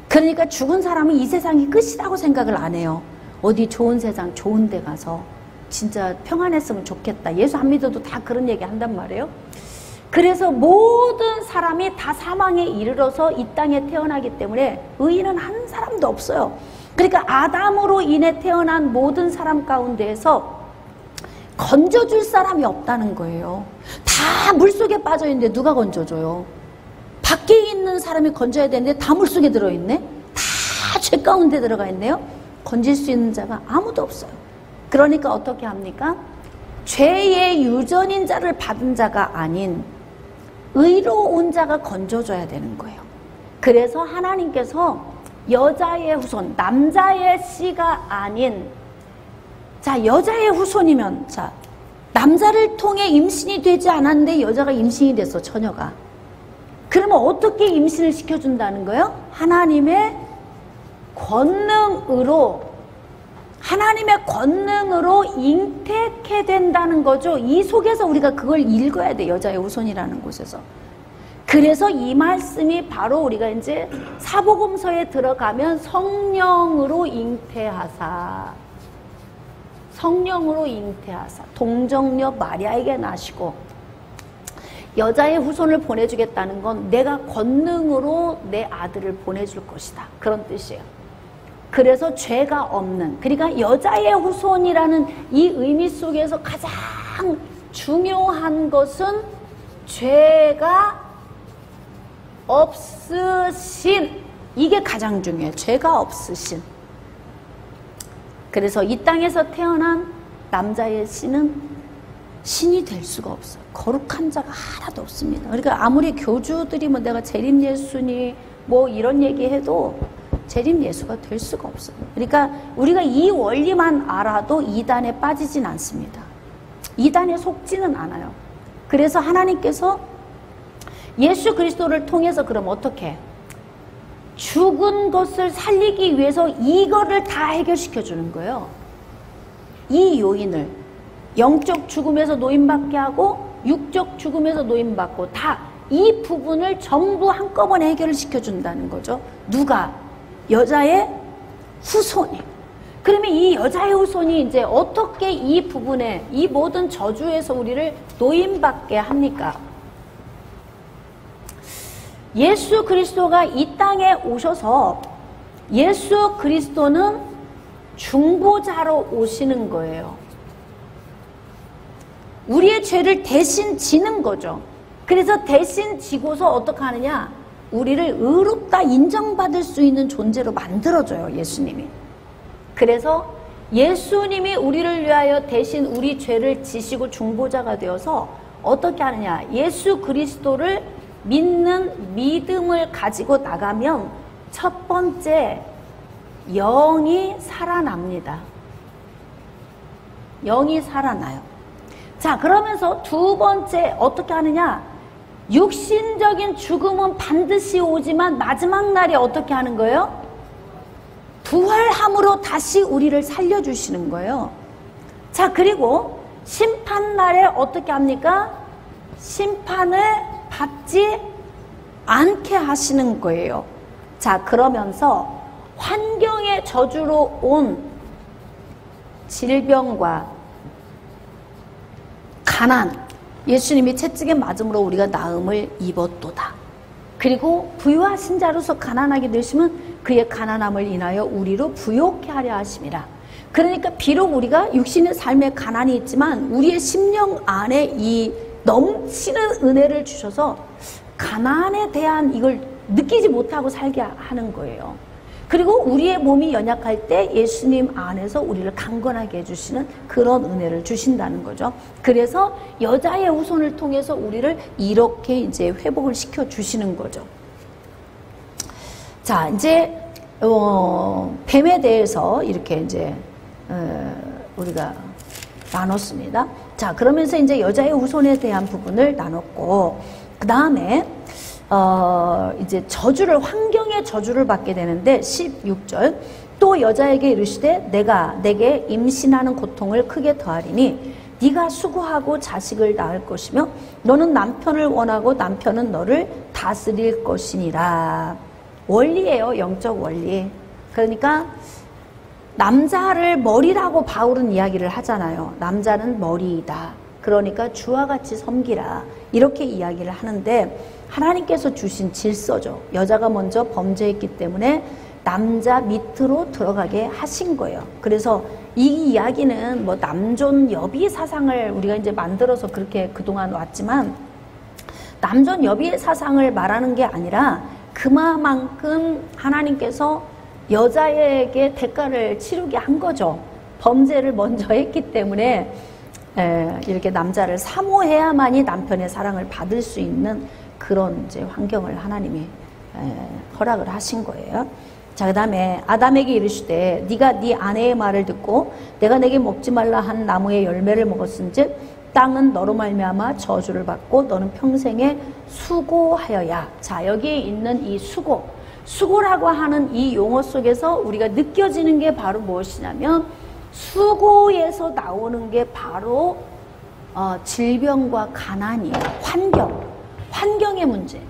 그러니까 죽은 사람은 이 세상이 끝이라고 생각을 안 해요. 어디 좋은 세상, 좋은 데 가서 진짜 평안했으면 좋겠다. 예수 안 믿어도 다 그런 얘기 한단 말이에요. 그래서 모든 사람이 다 사망에 이르러서 이 땅에 태어나기 때문에 의인은 한 사람도 없어요. 그러니까 아담으로 인해 태어난 모든 사람 가운데에서 건져줄 사람이 없다는 거예요. 다 물속에 빠져있는데 누가 건져줘요? 밖에 있는 사람이 건져야 되는데 다 물속에 들어있네? 다 죄 가운데 들어가 있네요? 건질 수 있는 자가 아무도 없어요. 그러니까 어떻게 합니까? 죄의 유전인 자를 받은 자가 아닌 의로운 자가 건져줘야 되는 거예요. 그래서 하나님께서 여자의 후손, 남자의 씨가 아닌, 자, 여자의 후손이면, 자, 남자를 통해 임신이 되지 않았는데 여자가 임신이 됐어, 처녀가. 그러면 어떻게 임신을 시켜준다는 거예요? 하나님의 권능으로 잉태케 된다는 거죠. 이 속에서 우리가 그걸 읽어야 돼, 여자의 후손이라는 곳에서. 그래서 이 말씀이 바로 우리가 이제 사복음서에 들어가면 성령으로 잉태하사, 동정녀 마리아에게 나시고, 여자의 후손을 보내주겠다는 건 내가 권능으로 내 아들을 보내줄 것이다, 그런 뜻이에요. 그래서 죄가 없는, 그러니까 여자의 후손이라는 이 의미 속에서 가장 중요한 것은 죄가 없으신, 이게 가장 중요해요. 죄가 없으신. 그래서 이 땅에서 태어난 남자의 씨는 신이 될 수가 없어요. 거룩한 자가 하나도 없습니다. 그러니까 아무리 교주들이 뭐 내가 재림 예수니 뭐 이런 얘기해도 재림 예수가 될 수가 없어요. 그러니까 우리가 이 원리만 알아도 이단에 빠지진 않습니다. 이단에 속지는 않아요. 그래서 하나님께서 예수 그리스도를 통해서 그럼 어떻게? 죽은 것을 살리기 위해서 이거를 다 해결시켜 주는 거예요. 이 요인을 영적 죽음에서 노임받게 하고 육적 죽음에서 노임받고 다 이 부분을 전부 한꺼번에 해결을 시켜준다는 거죠. 누가? 여자의 후손이. 그러면 이 여자의 후손이 이제 어떻게 이 부분에, 이 모든 저주에서 우리를 노임받게 합니까? 예수 그리스도가 이 땅에 오셔서, 예수 그리스도는 중보자로 오시는 거예요. 우리의 죄를 대신 지는 거죠. 그래서 대신 지고서 어떻게 하느냐? 우리를 의롭다 인정받을 수 있는 존재로 만들어줘요, 예수님이. 그래서 예수님이 우리를 위하여 대신 우리 죄를 지시고 중보자가 되어서 어떻게 하느냐? 예수 그리스도를 믿는 믿음을 가지고 나가면 첫 번째, 영이 살아납니다. 영이 살아나요. 자, 그러면서 두 번째 어떻게 하느냐? 육신적인 죽음은 반드시 오지만 마지막 날에 어떻게 하는 거예요? 부활함으로 다시 우리를 살려주시는 거예요. 자, 그리고 심판날에 어떻게 합니까? 심판을 받지 않게 하시는 거예요. 자, 그러면서 환경의 저주로 온 질병과 가난, 예수님이 채찍에 맞음으로 우리가 나음을 입었도다. 그리고 부유하신 자로서 가난하게 되시면 그의 가난함을 인하여 우리로 부욕케 하려 하심이라. 그러니까 비록 우리가 육신의 삶에 가난이 있지만 우리의 심령 안에 이 넘치는 은혜를 주셔서 가난에 대한 이걸 느끼지 못하고 살게 하는 거예요. 그리고 우리의 몸이 연약할 때 예수님 안에서 우리를 강건하게 해주시는 그런 은혜를 주신다는 거죠. 그래서 여자의 후손을 통해서 우리를 이렇게 이제 회복을 시켜 주시는 거죠. 자, 이제 뱀에 대해서 이렇게 이제 우리가 나눴습니다. 자, 그러면서 이제 여자의 후손에 대한 부분을 나눴고, 그 다음에 이제 저주를, 환경의 저주를 받게 되는데 16절, 또 여자에게 이르시되 내가 내게 임신하는 고통을 크게 더하리니 네가 수고하고 자식을 낳을 것이며 너는 남편을 원하고 남편은 너를 다스릴 것이니라. 원리예요. 영적 원리. 그러니까 남자를 머리라고 바울은 이야기를 하잖아요. 남자는 머리이다. 그러니까 주와 같이 섬기라. 이렇게 이야기를 하는데 하나님께서 주신 질서죠. 여자가 먼저 범죄했기 때문에 남자 밑으로 들어가게 하신 거예요. 그래서 이 이야기는 뭐 남존 여비 사상을 우리가 이제 만들어서 그렇게 그동안 왔지만 남존 여비 사상을 말하는 게 아니라 그만큼 하나님께서 여자에게 대가를 치르게 한 거죠. 범죄를 먼저 했기 때문에 이렇게 남자를 사모해야만이 남편의 사랑을 받을 수 있는 그런 이제 환경을 하나님이 허락을 하신 거예요. 자, 그 다음에 아담에게 이르시되 네가 네 아내의 말을 듣고 내가 내게 먹지 말라 한 나무의 열매를 먹었은즉 땅은 너로 말미암아 저주를 받고 너는 평생에 수고하여야. 자, 여기에 있는 이 수고라고 하는 이 용어 속에서 우리가 느껴지는 게 바로 무엇이냐면 수고에서 나오는 게 바로 질병과 가난이에요. 환경의 문제.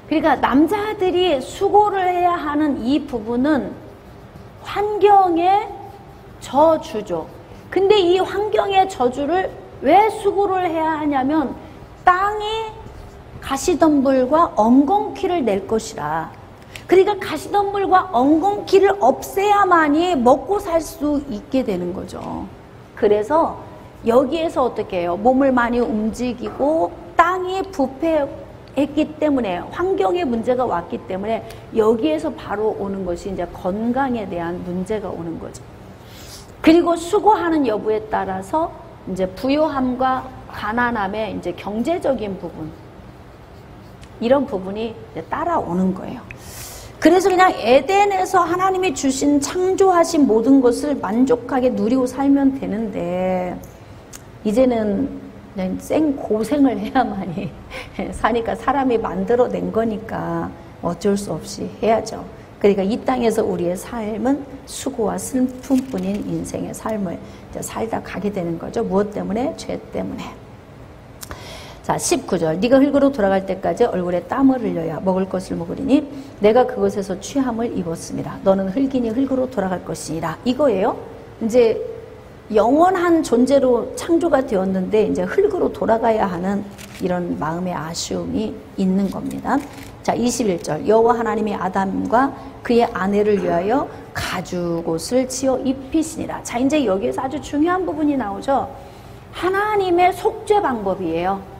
그러니까 남자들이 수고를 해야 하는 이 부분은 환경의 저주죠. 근데 이 환경의 저주를 왜 수고를 해야 하냐면 땅이 가시덤불과 엉겅퀴를 낼 것이라. 그러니까 가시덤불과 엉겅퀴를 없애야만이 먹고 살 수 있게 되는 거죠. 그래서 여기에서 어떻게 해요? 몸을 많이 움직이고 땅이 부패했기 때문에 환경에 문제가 왔기 때문에 여기에서 바로 오는 것이 이제 건강에 대한 문제가 오는 거죠. 그리고 수고하는 여부에 따라서 이제 부요함과 가난함의 이제 경제적인 부분, 이런 부분이 이제 따라오는 거예요. 그래서 그냥 에덴에서 하나님이 주신 창조하신 모든 것을 만족하게 누리고 살면 되는데 이제는 그냥 생 고생을 해야만이 사니까 사람이 만들어낸 거니까 어쩔 수 없이 해야죠. 그러니까 이 땅에서 우리의 삶은 수고와 슬픔뿐인 인생의 삶을 살다 가게 되는 거죠. 무엇 때문에? 죄 때문에. 자, 19절. 네가 흙으로 돌아갈 때까지 얼굴에 땀을 흘려야 먹을 것을 먹으리니 내가 그것에서 취함을 입었습니다. 너는 흙이니 흙으로 돌아갈 것이니라. 이거예요. 이제 영원한 존재로 창조가 되었는데 이제 흙으로 돌아가야 하는 이런 마음의 아쉬움이 있는 겁니다. 자, 21절. 여호와 하나님이 아담과 그의 아내를 위하여 가죽옷을 지어 입히시니라. 자, 이제 여기에서 아주 중요한 부분이 나오죠. 하나님의 속죄 방법이에요.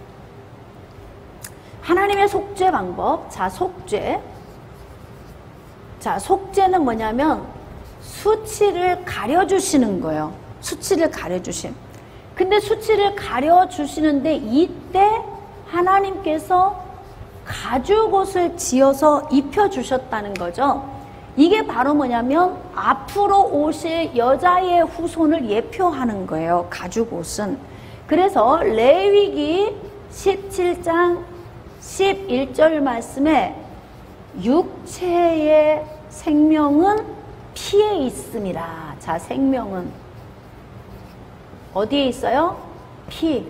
하나님의 속죄 방법. 자, 속죄. 자, 속죄는 뭐냐면 수치를 가려주시는 거예요. 수치를 가려주심. 근데 수치를 가려주시는데 이때 하나님께서 가죽옷을 지어서 입혀주셨다는 거죠. 이게 바로 뭐냐면 앞으로 오실 여자의 후손을 예표하는 거예요. 가죽옷은. 그래서 레위기 17장 11절 말씀에 육체의 생명은 피에 있음이라. 자, 생명은 어디에 있어요? 피.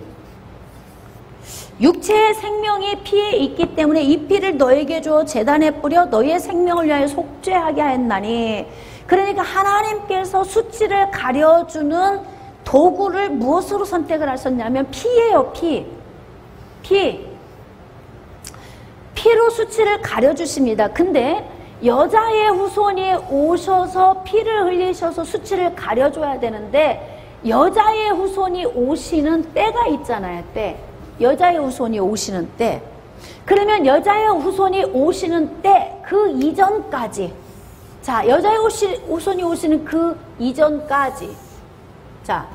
육체의 생명이 피에 있기 때문에 이 피를 너에게 주어 제단에 뿌려 너의 생명을 위하여 속죄하게 하였나니. 그러니까 하나님께서 수치를 가려주는 도구를 무엇으로 선택을 하셨냐면 피예요. 피로 수치를 가려주십니다. 근데 여자의 후손이 오셔서 피를 흘리셔서 수치를 가려줘야 되는데 여자의 후손이 오시는 때가 있잖아요. 때. 여자의 후손이 오시는 때. 그러면 여자의 후손이 오시는 때 그 이전까지, 자, 여자의 후손이 오시는 그 이전까지, 자,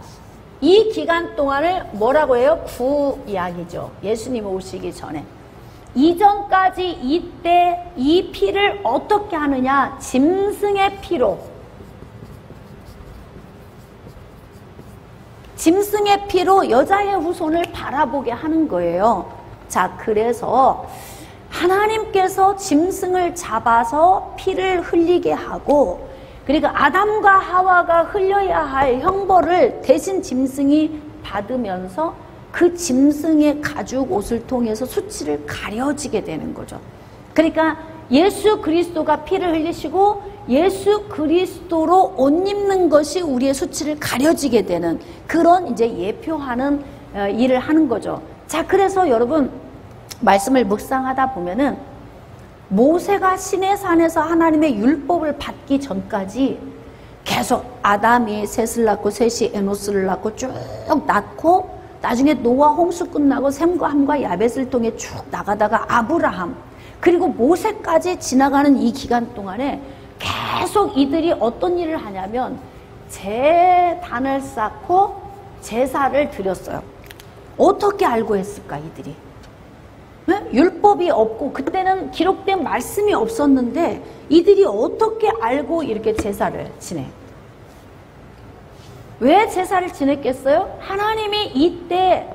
이 기간 동안을 뭐라고 해요? 구약이죠. 예수님 오시기 전에. 이전까지 이때 이 피를 어떻게 하느냐? 짐승의 피로. 짐승의 피로 여자의 후손을 바라보게 하는 거예요. 자, 그래서 하나님께서 짐승을 잡아서 피를 흘리게 하고 그러니까 아담과 하와가 흘려야 할 형벌을 대신 짐승이 받으면서 그 짐승의 가죽 옷을 통해서 수치를 가려지게 되는 거죠. 그러니까 예수 그리스도가 피를 흘리시고 예수 그리스도로 옷 입는 것이 우리의 수치를 가려지게 되는 그런 이제 예표하는 일을 하는 거죠. 자, 그래서 여러분 말씀을 묵상하다 보면은 모세가 시내산에서 하나님의 율법을 받기 전까지 계속 아담이 셋을 낳고 셋이 에노스를 낳고 쭉 낳고 나중에 노아 홍수 끝나고 셈과 함과 야벳을 통해 쭉 나가다가 아브라함 그리고 모세까지 지나가는 이 기간 동안에 계속 이들이 어떤 일을 하냐면 제단을 쌓고 제사를 드렸어요. 어떻게 알고 했을까 이들이? 네? 율법이 없고 그때는 기록된 말씀이 없었는데 이들이 어떻게 알고 이렇게 제사를 지내? 왜 제사를 지냈겠어요? 하나님이 이때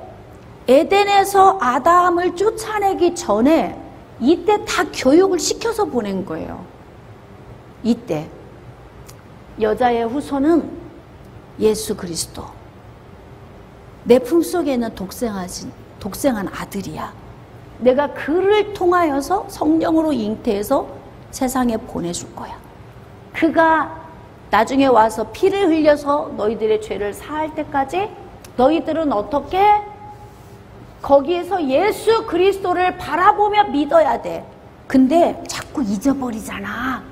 에덴에서 아담을 쫓아내기 전에 이때 다 교육을 시켜서 보낸 거예요. 이때 여자의 후손은 예수 그리스도. 내 품속에 있는 독생한 아들이야. 내가 그를 통하여서 성령으로 잉태해서 세상에 보내줄 거야. 그가 나중에 와서 피를 흘려서 너희들의 죄를 사할 때까지 너희들은 어떻게? 거기에서 예수 그리스도를 바라보며 믿어야 돼. 근데 자꾸 잊어버리잖아.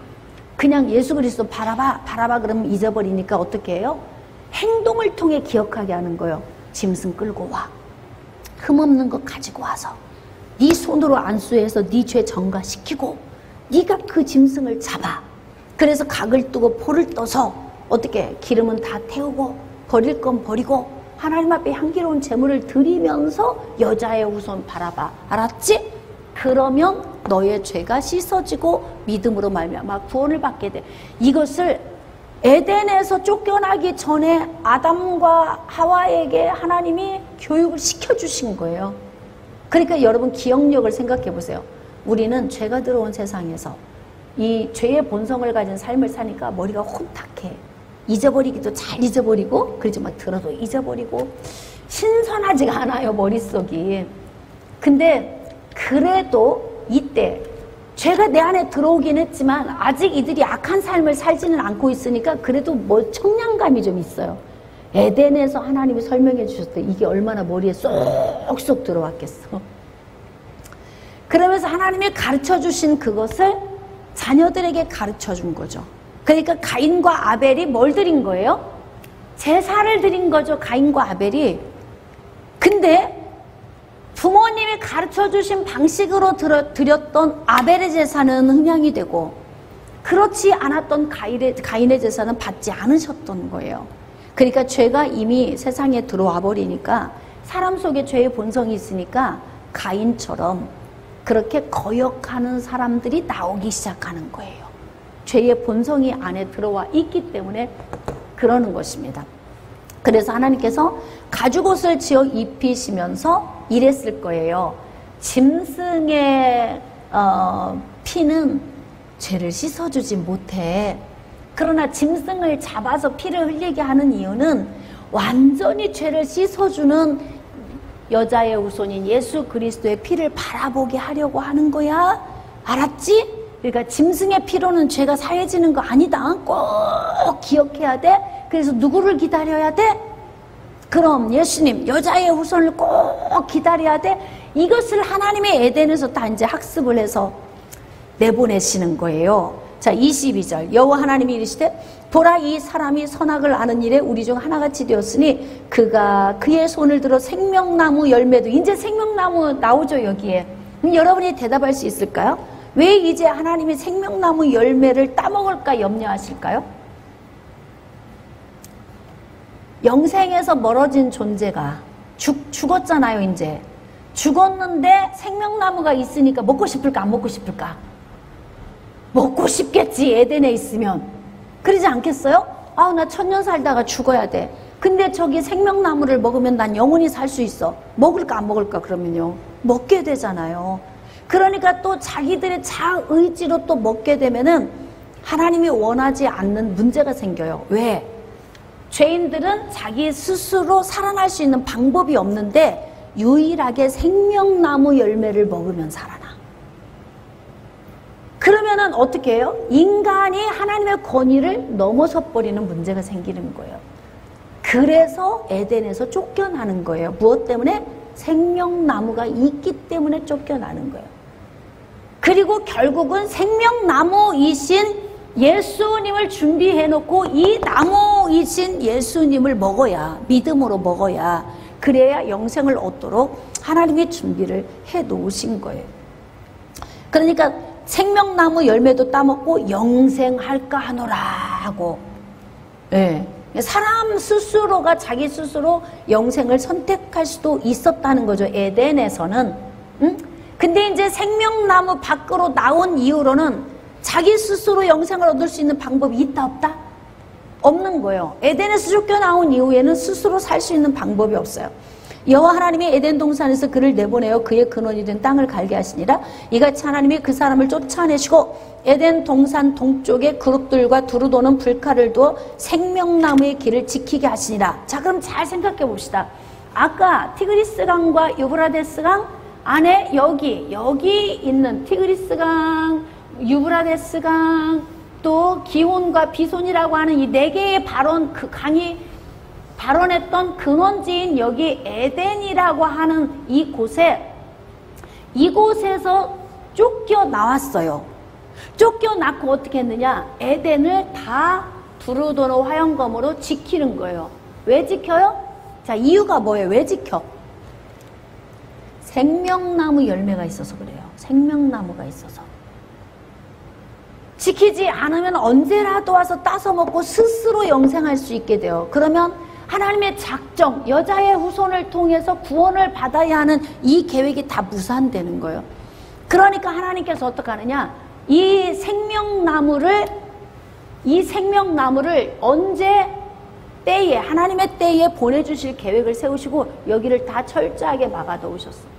그냥 예수 그리스도 바라봐 그러면 잊어버리니까 어떻게 해요? 행동을 통해 기억하게 하는 거예요. 짐승 끌고 와. 흠없는 것 가지고 와서 네 손으로 안수해서 네 죄 정가시키고 네가 그 짐승을 잡아. 그래서 각을 뜨고 포를 떠서 어떻게 기름은 다 태우고 버릴 건 버리고 하나님 앞에 향기로운 제물을 드리면서 여자의 후손 바라봐. 알았지? 그러면 너의 죄가 씻어지고 믿음으로 말미암아 구원을 받게 돼. 이것을 에덴에서 쫓겨나기 전에 아담과 하와에게 하나님이 교육을 시켜주신 거예요. 그러니까 여러분 기억력을 생각해 보세요. 우리는 죄가 들어온 세상에서 이 죄의 본성을 가진 삶을 사니까 머리가 혼탁해. 잊어버리기도 잘 잊어버리고 그러지 막 들어도 잊어버리고 신선하지가 않아요 머릿속이. 근데 그래도 이때 죄가 내 안에 들어오긴 했지만 아직 이들이 악한 삶을 살지는 않고 있으니까 그래도 뭐 청량감이 좀 있어요. 에덴에서 하나님이 설명해 주셨대. 이게 얼마나 머리에 쏙쏙 들어왔겠어. 그러면서 하나님이 가르쳐 주신 그것을 자녀들에게 가르쳐 준 거죠. 그러니까 가인과 아벨이 뭘 드린 거예요? 제사를 드린 거죠. 가인과 아벨이. 근데 부모님이 가르쳐 주신 방식으로 드렸던 아벨의 제사는 흠양이 되고 그렇지 않았던 가인의 제사는 받지 않으셨던 거예요. 그러니까 죄가 이미 세상에 들어와 버리니까 사람 속에 죄의 본성이 있으니까 가인처럼 그렇게 거역하는 사람들이 나오기 시작하는 거예요. 죄의 본성이 안에 들어와 있기 때문에 그러는 것입니다. 그래서 하나님께서 가죽옷을 지어 입히시면서 이랬을 거예요. 짐승의 피는 죄를 씻어주지 못해. 그러나 짐승을 잡아서 피를 흘리게 하는 이유는 완전히 죄를 씻어주는 여자의 후손인 예수 그리스도의 피를 바라보게 하려고 하는 거야. 알았지? 그러니까 짐승의 피로는 죄가 사해지는 거 아니다. 꼭 기억해야 돼. 그래서 누구를 기다려야 돼? 그럼 예수님 여자의 후손을 꼭 기다려야 돼. 이것을 하나님의 에덴에서 다 이제 학습을 해서 내보내시는 거예요. 자, 22절 여호와 하나님이 이르시되 보라 이 사람이 선악을 아는 일에 우리 중 하나같이 되었으니 그가 그의 손을 들어 생명나무 열매도. 이제 생명나무 나오죠 여기에. 그럼 여러분이 대답할 수 있을까요? 왜 이제 하나님이 생명나무 열매를 따먹을까 염려하실까요? 영생에서 멀어진 존재가 죽었잖아요. 이제 죽었는데 생명나무가 있으니까 먹고 싶을까 안 먹고 싶을까? 먹고 싶겠지. 에덴에 있으면. 그러지 않겠어요? 아, 나 천년 살다가 죽어야 돼. 근데 저기 생명나무를 먹으면 난 영원히 살 수 있어. 먹을까 안 먹을까? 그러면요 먹게 되잖아요. 그러니까 또 자기들의 자의지로 또 먹게 되면은 하나님이 원하지 않는 문제가 생겨요. 왜? 죄인들은 자기 스스로 살아날 수 있는 방법이 없는데 유일하게 생명나무 열매를 먹으면 살아나. 그러면은 어떻게 해요? 인간이 하나님의 권위를 넘어서 버리는 문제가 생기는 거예요. 그래서 에덴에서 쫓겨나는 거예요. 무엇 때문에? 생명나무가 있기 때문에 쫓겨나는 거예요. 그리고 결국은 생명나무이신 예수님을 준비해놓고 이 나무이신 예수님을 먹어야, 믿음으로 먹어야, 그래야 영생을 얻도록 하나님이 준비를 해놓으신 거예요. 그러니까 생명나무 열매도 따먹고 영생할까 하노라 하고, 예. 사람 스스로가 자기 스스로 영생을 선택할 수도 있었다는 거죠. 에덴에서는. 근데 이제 생명나무 밖으로 나온 이후로는 자기 스스로 영생을 얻을 수 있는 방법이 있다 없다? 없는 거예요. 에덴에서 쫓겨나온 이후에는 스스로 살 수 있는 방법이 없어요. 여호와 하나님이 에덴 동산에서 그를 내보내어 그의 근원이 된 땅을 갈게 하시니라. 이같이 하나님이 그 사람을 쫓아내시고 에덴 동산 동쪽에 그룹들과 두루 도는 불칼을 두어 생명나무의 길을 지키게 하시니라. 자, 그럼 잘 생각해 봅시다. 아까 티그리스강과 유브라데스강 안에 여기 있는 티그리스강, 유브라데스강, 또 기혼과 비손이라고 하는 이 네 개의 그 강이 발원했던 근원지인 여기 에덴이라고 하는 이곳에서 쫓겨나왔어요. 쫓겨났고 어떻게 했느냐? 에덴을 다 두루도로 화영검으로 지키는 거예요. 왜 지켜요? 자, 이유가 뭐예요? 왜 지켜? 생명나무 열매가 있어서 그래요. 생명나무가 있어서. 지키지 않으면 언제라도 와서 따서 먹고 스스로 영생할 수 있게 돼요. 그러면 하나님의 작정, 여자의 후손을 통해서 구원을 받아야 하는 이 계획이 다 무산되는 거예요. 그러니까 하나님께서 어떻게 하느냐? 이 생명나무를 언제 때에, 하나님의 때에 보내주실 계획을 세우시고 여기를 다 철저하게 막아놓으셨어요.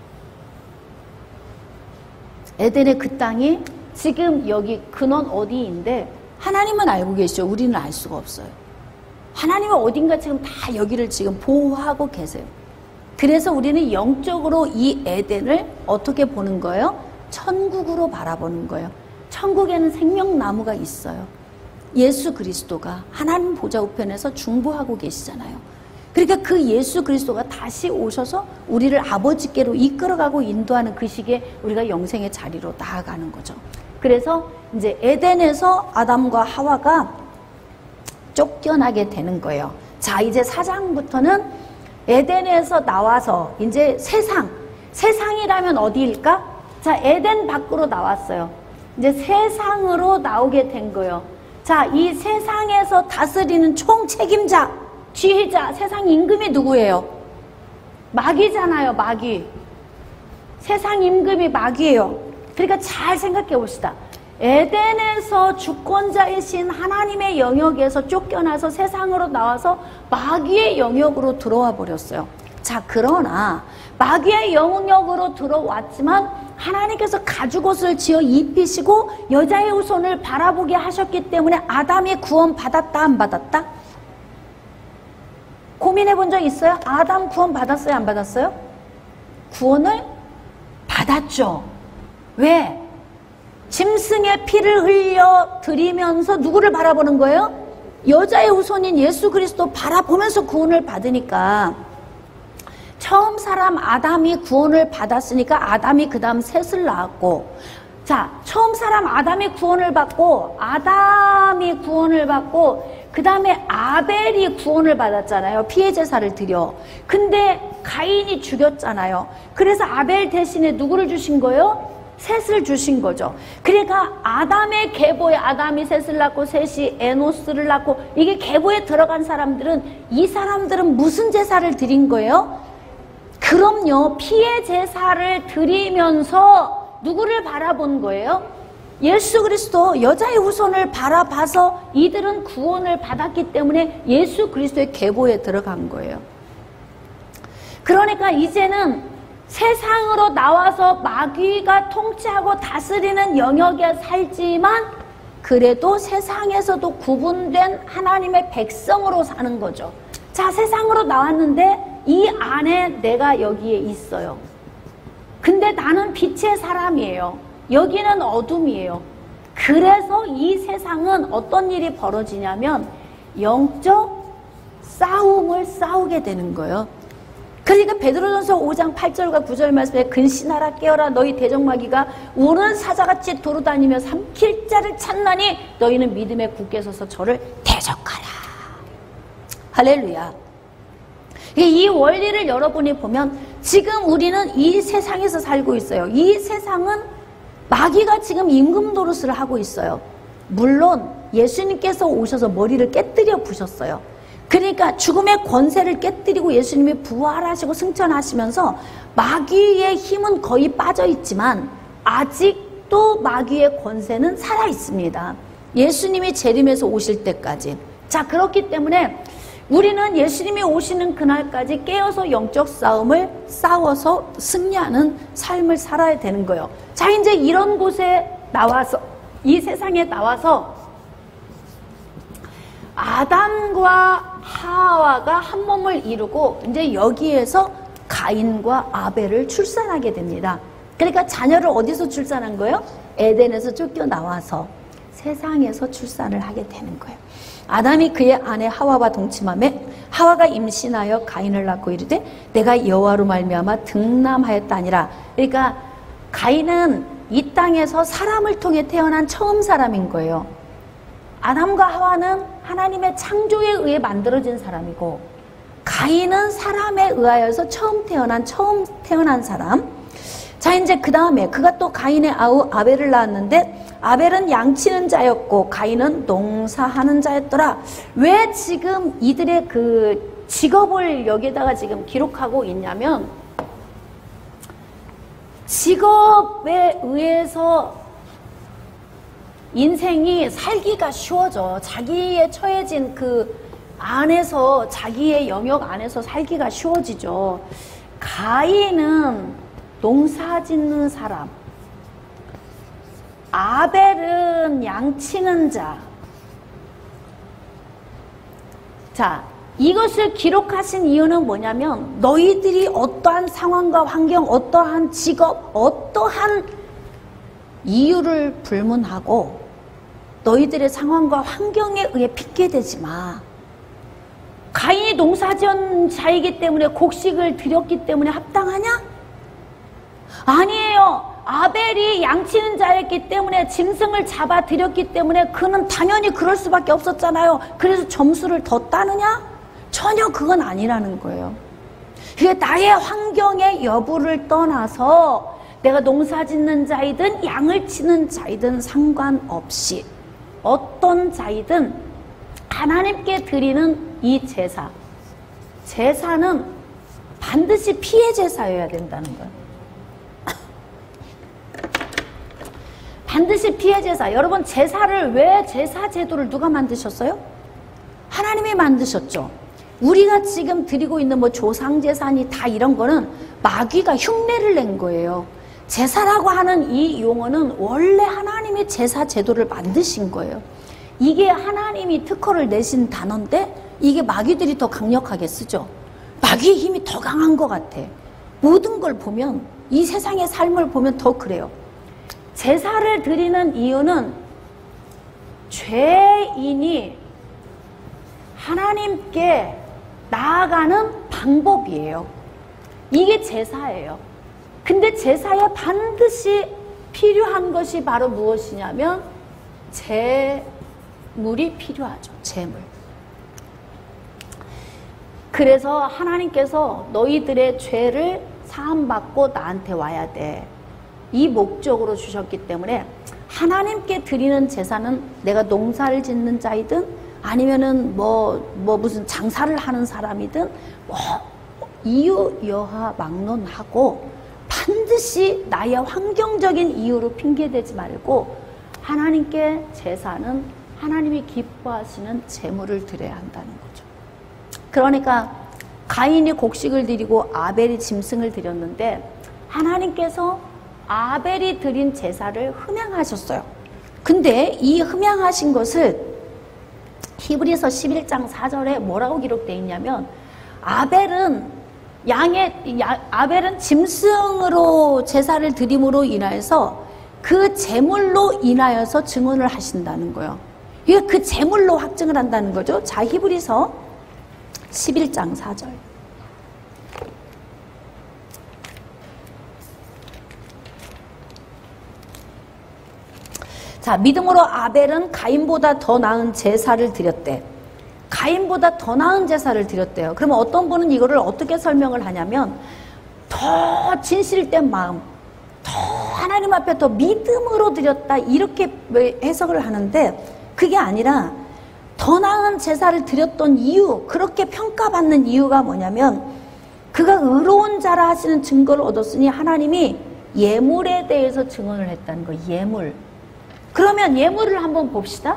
에덴의 그 땅이 지금 여기 근원 어디인데 하나님은 알고 계시죠. 우리는 알 수가 없어요. 하나님은 어딘가 지금 다 여기를 지금 보호하고 계세요. 그래서 우리는 영적으로 이 에덴을 어떻게 보는 거예요? 천국으로 바라보는 거예요. 천국에는 생명나무가 있어요. 예수 그리스도가 하나님 보좌 우편에서 중보하고 계시잖아요. 그러니까 그 예수 그리스도가 다시 오셔서 우리를 아버지께로 이끌어가고 인도하는 그 시기에 우리가 영생의 자리로 나아가는 거죠. 그래서 이제 에덴에서 아담과 하와가 쫓겨나게 되는 거예요. 자, 이제 4장부터는 에덴에서 나와서 이제 세상이라면 어디일까? 자, 에덴 밖으로 나왔어요. 이제 세상으로 나오게 된 거예요. 자, 이 세상에서 다스리는 총책임자, 지휘자, 세상 임금이 누구예요? 마귀잖아요, 마귀. 세상 임금이 마귀예요. 그러니까 잘 생각해 봅시다. 에덴에서 주권자이신 하나님의 영역에서 쫓겨나서 세상으로 나와서 마귀의 영역으로 들어와 버렸어요. 자, 그러나 마귀의 영역으로 들어왔지만 하나님께서 가죽옷을 지어 입히시고 여자의 후손을 바라보게 하셨기 때문에 아담이 구원 받았다 안 받았다? 고민해 본 적 있어요? 아담 구원 받았어요 안 받았어요? 구원을 받았죠. 왜? 짐승의 피를 흘려 드리면서 누구를 바라보는 거예요? 여자의 후손인 예수 그리스도 바라보면서 구원을 받으니까, 처음 사람 아담이 구원을 받았으니까 아담이 그 다음 셋을 낳았고, 자, 처음 사람 아담이 구원을 받고 그 다음에 아벨이 구원을 받았잖아요. 피해 제사를 드려. 근데 가인이 죽였잖아요. 그래서 아벨 대신에 누구를 주신 거예요? 셋을 주신 거죠. 그러니까 아담의 계보에 아담이 셋을 낳고 셋이 에노스를 낳고, 이게 계보에 들어간 사람들은, 이 사람들은 무슨 제사를 드린 거예요? 그럼요, 피해 제사를 드리면서 누구를 바라본 거예요? 예수 그리스도, 여자의 후손을 바라봐서 이들은 구원을 받았기 때문에 예수 그리스도의 계보에 들어간 거예요. 그러니까 이제는 세상으로 나와서 마귀가 통치하고 다스리는 영역에 살지만, 그래도 세상에서도 구분된 하나님의 백성으로 사는 거죠. 자, 세상으로 나왔는데 이 안에 내가 여기에 있어요. 근데 나는 빛의 사람이에요. 여기는 어둠이에요. 그래서 이 세상은 어떤 일이 벌어지냐면 영적 싸움을 싸우게 되는 거예요. 그러니까 베드로전서 5장 8절과 9절 말씀에 근신하라 깨어라 너희 대적마귀가 우는 사자같이 돌아다니며 삼킬 자를 찾나니 너희는 믿음에 굳게 서서 저를 대적하라. 할렐루야. 이 원리를 여러분이 보면 지금 우리는 이 세상에서 살고 있어요. 이 세상은 마귀가 지금 임금 노릇을 하고 있어요. 물론 예수님께서 오셔서 머리를 깨뜨려 부셨어요. 그러니까 죽음의 권세를 깨뜨리고 예수님이 부활하시고 승천하시면서 마귀의 힘은 거의 빠져 있지만 아직도 마귀의 권세는 살아 있습니다. 예수님이 재림해서 오실 때까지. 자, 그렇기 때문에 우리는 예수님이 오시는 그날까지 깨어서 영적 싸움을 싸워서 승리하는 삶을 살아야 되는 거예요. 자, 이제 이런 곳에 나와서 이 세상에 나와서 아담과 하와가 한 몸을 이루고 이제 여기에서 가인과 아벨을 출산하게 됩니다. 그러니까 자녀를 어디서 출산한 거예요? 에덴에서 쫓겨나와서 세상에서 출산을 하게 되는 거예요. 아담이 그의 아내 하와와 동침하매 하와가 임신하여 가인을 낳고 이르되 내가 여호와로 말미암아 등남하였다 아니라. 그러니까 가인은 이 땅에서 사람을 통해 태어난 처음 사람인 거예요. 아담과 하와는 하나님의 창조에 의해 만들어진 사람이고 가인은 사람에 의하여서 처음 태어난 사람. 자, 이제 그 다음에 그가 또 가인의 아우 아벨을 낳았는데 아벨은 양치는 자였고 가인은 농사하는 자였더라. 왜 지금 이들의 그 직업을 여기다가 지금 기록하고 있냐면 직업에 의해서 인생이 살기가 쉬워져. 자기의 처해진 그 안에서 자기의 영역 안에서 살기가 쉬워지죠. 가인은 농사 짓는 사람, 아벨은 양치는 자. 자, 이것을 기록하신 이유는 뭐냐면 너희들이 어떠한 상황과 환경, 어떠한 직업, 어떠한 이유를 불문하고 너희들의 상황과 환경에 의해 핑계대지 마. 가인이 농사지은 자이기 때문에 곡식을 드렸기 때문에 합당하냐? 아니에요. 아벨이 양치는 자였기 때문에 짐승을 잡아 드렸기 때문에 그는 당연히 그럴 수밖에 없었잖아요. 그래서 점수를 더 따느냐? 전혀 그건 아니라는 거예요. 그게 나의 환경의 여부를 떠나서 내가 농사 짓는 자이든 양을 치는 자이든 상관없이 어떤 자이든 하나님께 드리는 이 제사는 반드시 피해 제사여야 된다는 거예요. 반드시 피해 제사. 여러분, 제사를 왜 제사 제도를 누가 만드셨어요? 하나님이 만드셨죠. 우리가 지금 드리고 있는 뭐 조상 제사니 다 이런 거는 마귀가 흉내를 낸 거예요. 제사라고 하는 이 용어는 원래 하나님이 제사 제도를 만드신 거예요. 이게 하나님이 특허를 내신 단어인데 이게 마귀들이 더 강력하게 쓰죠. 마귀의 힘이 더 강한 것 같아. 모든 걸 보면, 이 세상의 삶을 보면 더 그래요. 제사를 드리는 이유는 죄인이 하나님께 나아가는 방법이에요. 이게 제사예요. 근데 제사에 반드시 필요한 것이 바로 무엇이냐면 제물이 필요하죠. 제물. 그래서 하나님께서 너희들의 죄를 사함받고 나한테 와야 돼. 이 목적으로 주셨기 때문에 하나님께 드리는 제사는 내가 농사를 짓는 자이든 아니면은 무슨 장사를 하는 사람이든 이유 여하 막론하고 반드시 나의 환경적인 이유로 핑계대지 말고 하나님께 제사는 하나님이 기뻐하시는 제물을 드려야 한다는 거죠. 그러니까 가인이 곡식을 드리고 아벨이 짐승을 드렸는데 하나님께서 아벨이 드린 제사를 흥행하셨어요. 근데 이 흠양하신 것을 히브리서 11장 4절에 뭐라고 기록되어 있냐면 아벨은 짐승으로 제사를 드림으로 인하여서 그 제물로 인하여서 증언을 하신다는 거예요. 이게 그 제물로 확증을 한다는 거죠. 자, 히브리서 11장 4절. 자, 믿음으로 아벨은 가인보다 더 나은 제사를 드렸대. 가인보다 더 나은 제사를 드렸대요. 그러면 어떤 분은 이거를 어떻게 설명을 하냐면 더 진실된 마음, 더 하나님 앞에 더 믿음으로 드렸다 이렇게 해석을 하는데 그게 아니라 더 나은 제사를 드렸던 이유, 그렇게 평가받는 이유가 뭐냐면 그가 의로운 자라 하시는 증거를 얻었으니 하나님이 예물에 대해서 증언을 했다는 거예요. 예물. 그러면 예물을 한번 봅시다.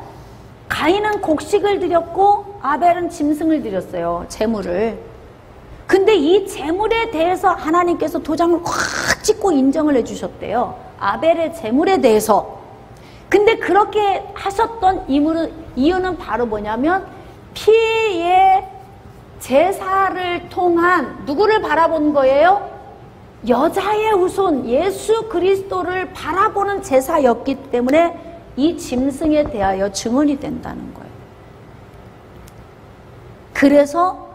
가인은 곡식을 드렸고 아벨은 짐승을 드렸어요. 제물을. 근데 이 제물에 대해서 하나님께서 도장을 확 찍고 인정을 해주셨대요. 아벨의 제물에 대해서. 근데 그렇게 하셨던 이유는 바로 뭐냐면 피의 제사를 통한 누구를 바라본 거예요? 여자의 후손 예수 그리스도를 바라보는 제사였기 때문에 이 짐승에 대하여 증언이 된다는 거예요. 그래서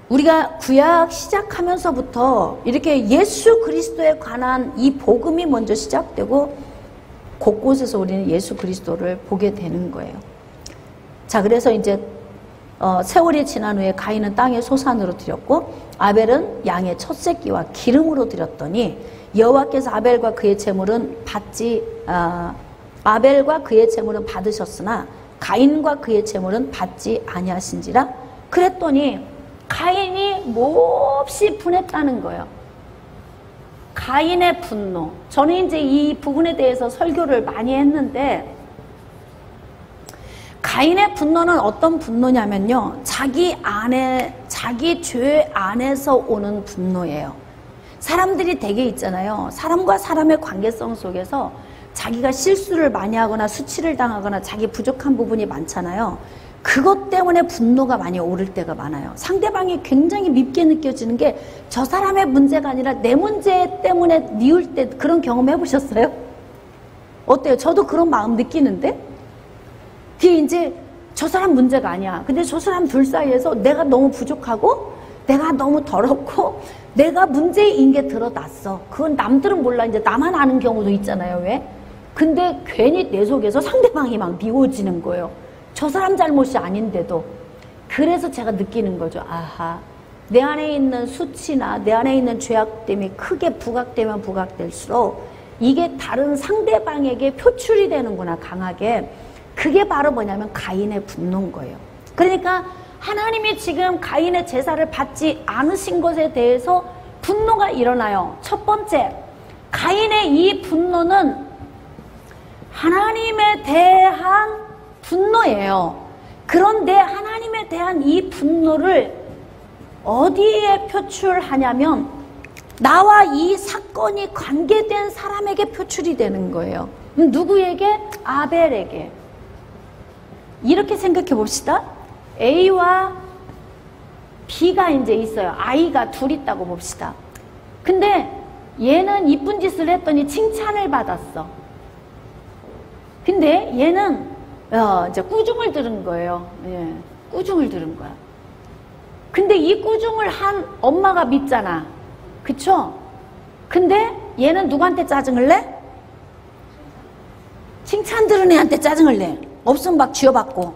우리가 구약 시작하면서부터 이렇게 예수 그리스도에 관한 이 복음이 먼저 시작되고 곳곳에서 우리는 예수 그리스도를 보게 되는 거예요. 자, 그래서 이제 세월이 지난 후에 가인은 땅의 소산으로 드렸고 아벨은 양의 첫 새끼와 기름으로 드렸더니 여호와께서 아벨과 그의 제물은 받으셨으나 가인과 그의 제물은 받지 아니하신지라. 그랬더니 가인이 몹시 분했다는 거예요. 가인의 분노. 저는 이제 이 부분에 대해서 설교를 많이 했는데 가인의 분노는 어떤 분노냐면요, 자기 죄 안에서 오는 분노예요. 사람들이 되게 있잖아요. 사람과 사람의 관계성 속에서 자기가 실수를 많이 하거나 수치를 당하거나 자기 부족한 부분이 많잖아요. 그것 때문에 분노가 많이 오를 때가 많아요. 상대방이 굉장히 밉게 느껴지는 게 저 사람의 문제가 아니라 내 문제 때문에 미울 때 그런 경험 해보셨어요? 어때요? 저도 그런 마음 느끼는데 그게 이제 저 사람 문제가 아니야. 근데 저 사람 둘 사이에서 내가 너무 부족하고 내가 너무 더럽고 내가 문제인 게 드러났어. 그건 남들은 몰라. 이제 나만 아는 경우도 있잖아요. 왜? 근데 괜히 내 속에서 상대방이 막 미워지는 거예요. 저 사람 잘못이 아닌데도. 그래서 제가 느끼는 거죠. 아하, 내 안에 있는 수치나 내 안에 있는 죄악됨이 크게 부각되면 부각될수록 이게 다른 상대방에게 표출이 되는구나, 강하게. 그게 바로 뭐냐면 가인의 분노인 거예요. 그러니까 하나님이 지금 가인의 제사를 받지 않으신 것에 대해서 분노가 일어나요. 첫 번째, 가인의 이 분노는 하나님에 대한 분노예요. 그런데 하나님에 대한 이 분노를 어디에 표출하냐면 나와 이 사건이 관계된 사람에게 표출이 되는 거예요. 누구에게? 아벨에게. 이렇게 생각해 봅시다. A와 B가 이제 있어요. 아이가 둘 있다고 봅시다. 근데 얘는 이쁜 짓을 했더니 칭찬을 받았어. 근데 얘는 이제 꾸중을 들은 거예요. 예, 꾸중을 들은 거야. 근데 이 꾸중을 한 엄마가 밉잖아. 그쵸? 근데 얘는 누구한테 짜증을 내? 칭찬 들은 애한테 짜증을 내. 없으면 막 쥐어받고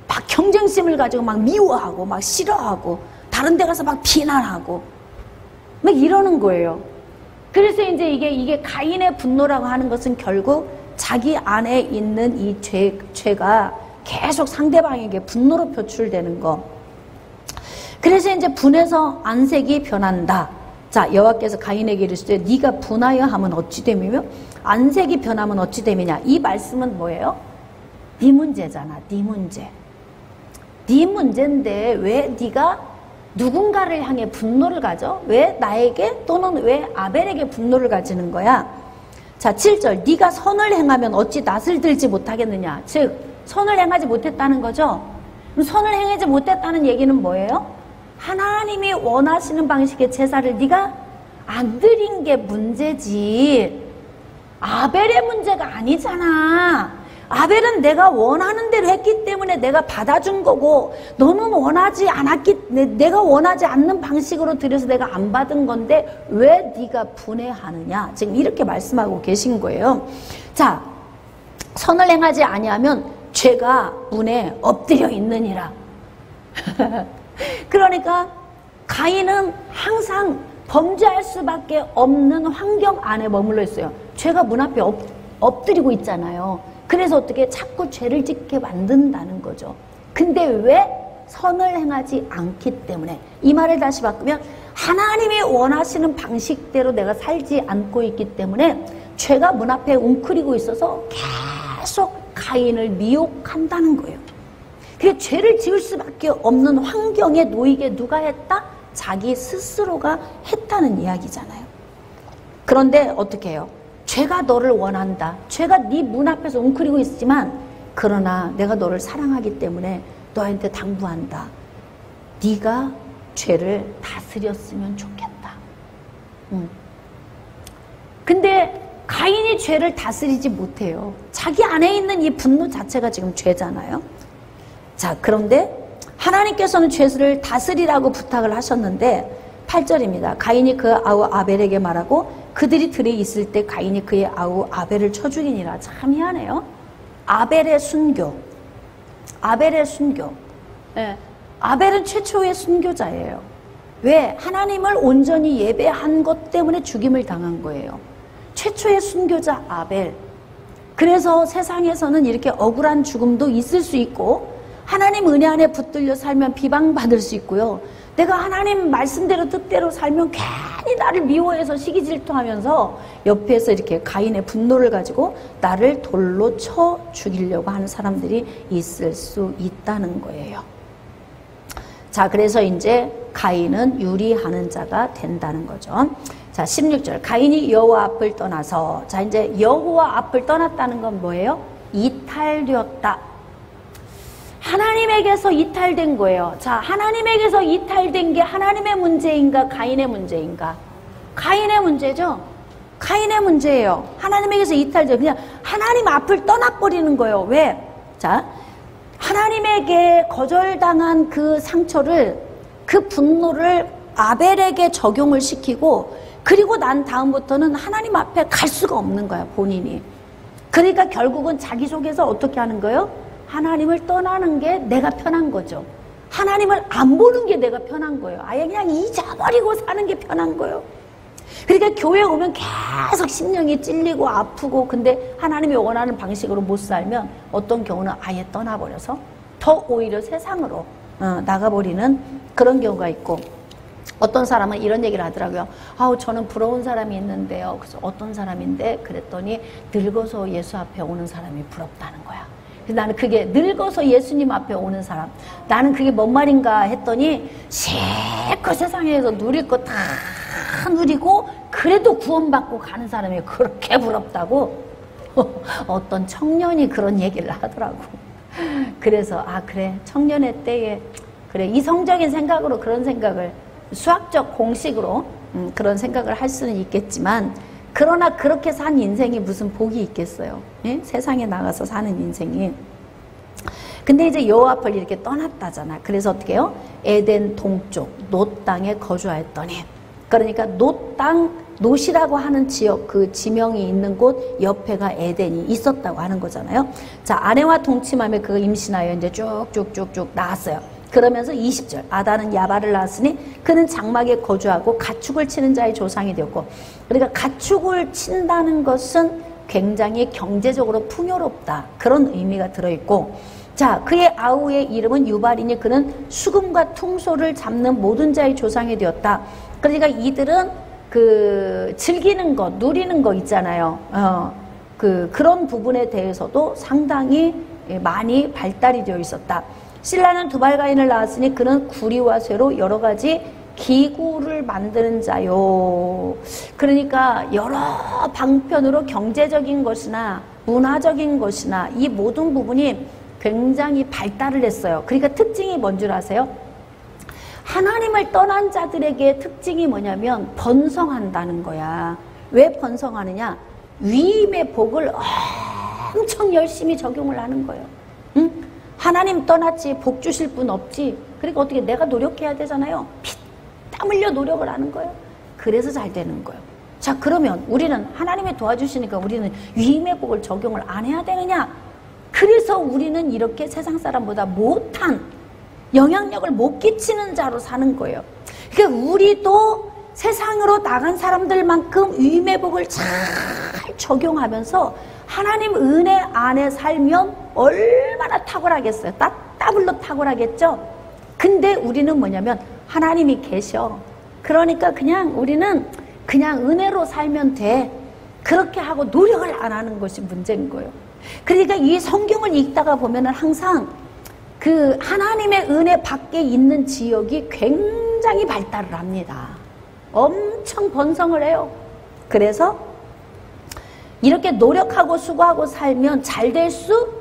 막 경쟁심을 가지고 막 미워하고 막 싫어하고 다른 데 가서 막 비난하고 막 이러는 거예요. 그래서 이제 이게 가인의 분노라고 하는 것은 결국 자기 안에 있는 이 죄가 계속 상대방에게 분노로 표출되는 거. 그래서 이제 분해서 안색이 변한다. 자, 여호와께서 가인에게 이르시되 네가 분하여 하면 어찌 됨이며 안색이 변하면 어찌 됨이냐. 이 말씀은 뭐예요? 네 문제잖아. 네 문제. 네 문제인데 왜 네가 누군가를 향해 분노를 가져? 왜 나에게 또는 왜 아벨에게 분노를 가지는 거야? 자, 7절. 네가 선을 행하면 어찌 낯을 들지 못하겠느냐. 즉 선을 행하지 못했다는 거죠. 그럼 선을 행하지 못했다는 얘기는 뭐예요? 하나님이 원하시는 방식의 제사를 네가 안 드린 게 문제지 아벨의 문제가 아니잖아. 아벨은 내가 원하는 대로 했기 때문에 내가 받아준 거고 너는 원하지 않았기 내가 원하지 않는 방식으로 드려서 내가 안 받은 건데 왜 네가 분해하느냐. 지금 이렇게 말씀하고 계신 거예요. 자, 선을 행하지 아니하면 죄가 문에 엎드려 있느니라. 그러니까 가인은 항상 범죄할 수밖에 없는 환경 안에 머물러 있어요. 죄가 문 앞에 엎드리고 있잖아요. 그래서 어떻게 자꾸 죄를 짓게 만든다는 거죠. 근데 왜 선을 행하지 않기 때문에 이 말을 다시 바꾸면 하나님이 원하시는 방식대로 내가 살지 않고 있기 때문에 죄가 문 앞에 웅크리고 있어서 계속 가인을 미혹한다는 거예요. 그게 죄를 지을 수밖에 없는 환경에 놓이게 누가 했다? 자기 스스로가 했다는 이야기잖아요. 그런데 어떻게 해요? 죄가 너를 원한다. 죄가 네 문 앞에서 웅크리고 있지만 그러나 내가 너를 사랑하기 때문에 너한테 당부한다. 네가 죄를 다스렸으면 좋겠다. 근데 가인이 죄를 다스리지 못해요. 자기 안에 있는 이 분노 자체가 지금 죄잖아요. 자, 그런데 하나님께서는 죄를 다스리라고 부탁을 하셨는데 8절입니다. 가인이 그 아우 아벨에게 말하고 그들이 들에 있을 때 가인이 그의 아우 아벨을 쳐 죽이니라. 참 희한해요. 아벨의 순교. 아벨의 순교. 예, 아벨은 최초의 순교자예요. 왜? 하나님을 온전히 예배한 것 때문에 죽임을 당한 거예요. 최초의 순교자 아벨. 그래서 세상에서는 이렇게 억울한 죽음도 있을 수 있고 하나님 은혜 안에 붙들려 살면 비방받을 수 있고요. 내가 하나님 말씀대로 뜻대로 살면 괜히 나를 미워해서 시기질투하면서 옆에서 이렇게 가인의 분노를 가지고 나를 돌로 쳐 죽이려고 하는 사람들이 있을 수 있다는 거예요. 자, 그래서 이제 가인은 유리하는 자가 된다는 거죠. 자, 16절. 가인이 여호와 앞을 떠나서, 자, 이제 여호와 앞을 떠났다는 건 뭐예요? 이탈되었다. 하나님에게서 이탈된 거예요. 자, 하나님에게서 이탈된 게 하나님의 문제인가 가인의 문제인가? 가인의 문제죠. 가인의 문제예요. 하나님에게서 이탈돼 그냥 하나님 앞을 떠나버리는 거예요. 왜? 자, 하나님에게 거절당한 그 상처를, 그 분노를 아벨에게 적용을 시키고 그리고 난 다음부터는 하나님 앞에 갈 수가 없는 거야, 본인이. 그러니까 결국은 자기 속에서 어떻게 하는 거예요? 하나님을 떠나는 게 내가 편한 거죠. 하나님을 안 보는 게 내가 편한 거예요. 아예 그냥 잊어버리고 사는 게 편한 거예요. 그러니까 교회 오면 계속 심령이 찔리고 아프고 근데 하나님이 원하는 방식으로 못 살면 어떤 경우는 아예 떠나버려서 더 오히려 세상으로 나가버리는 그런 경우가 있고 어떤 사람은 이런 얘기를 하더라고요. 아우 저는 부러운 사람이 있는데요. 그래서 어떤 사람인데 그랬더니 늙어서 예수 앞에 오는 사람이 부럽다는 거야. 나는 그게 늙어서 예수님 앞에 오는 사람 나는 그게 뭔 말인가 했더니 실컷 세상에서 누릴 거 다 누리고 그래도 구원받고 가는 사람이 그렇게 부럽다고 어떤 청년이 그런 얘기를 하더라고. 그래서 아 그래 청년의 때에 그래 이성적인 생각으로 그런 생각을 수학적 공식으로 그런 생각을 할 수는 있겠지만 그러나 그렇게 산 인생이 무슨 복이 있겠어요. 예? 세상에 나가서 사는 인생이. 근데 이제 여호와 앞을 이렇게 떠났다잖아. 그래서 어떻게 해요? 에덴 동쪽 놋 땅에 거주하였더니 그러니까 놋 땅, 놋이라고 하는 지역 그 지명이 있는 곳 옆에가 에덴이 있었다고 하는 거잖아요. 자, 아내와 동침하며 그가 임신하여 이제 쭉쭉쭉쭉 나왔어요. 그러면서 20절 아다는 야발을 낳았으니 그는 장막에 거주하고 가축을 치는 자의 조상이 되었고 그러니까 가축을 친다는 것은 굉장히 경제적으로 풍요롭다 그런 의미가 들어있고 자 그의 아우의 이름은 유발이니 그는 수금과 퉁소를 잡는 모든 자의 조상이 되었다. 그러니까 이들은 그 즐기는 것 누리는 거 있잖아요. 그런 부분에 대해서도 상당히 많이 발달이 되어 있었다. 실라는 두발가인을 낳았으니 그는 구리와 쇠로 여러 가지 기구를 만드는 자요. 그러니까 여러 방편으로 경제적인 것이나 문화적인 것이나 이 모든 부분이 굉장히 발달을 했어요. 그러니까 특징이 뭔 줄 아세요? 하나님을 떠난 자들에게 특징이 뭐냐면 번성한다는 거야. 왜 번성하느냐? 위임의 복을 엄청 열심히 적용을 하는 거예요. 응? 하나님 떠났지 복 주실 분 없지. 그러니까 어떻게 내가 노력해야 되잖아요. 피땀 흘려 노력을 하는 거예요. 그래서 잘 되는 거예요. 자, 그러면 우리는 하나님이 도와주시니까 우리는 위임의 복을 적용을 안 해야 되느냐? 그래서 우리는 이렇게 세상 사람보다 못한 영향력을 못 끼치는 자로 사는 거예요. 그러니까 우리도 세상으로 나간 사람들만큼 위임의 복을 잘 적용하면서 하나님 은혜 안에 살면 얼마나 탁월하겠어요. 따블로 탁월하겠죠. 근데 우리는 뭐냐면 하나님이 계셔. 그러니까 그냥 우리는 그냥 은혜로 살면 돼. 그렇게 하고 노력을 안 하는 것이 문제인 거예요. 그러니까 이 성경을 읽다가 보면은 항상 그 하나님의 은혜 밖에 있는 지역이 굉장히 발달을 합니다. 엄청 번성을 해요. 그래서 이렇게 노력하고 수고하고 살면 잘 될 수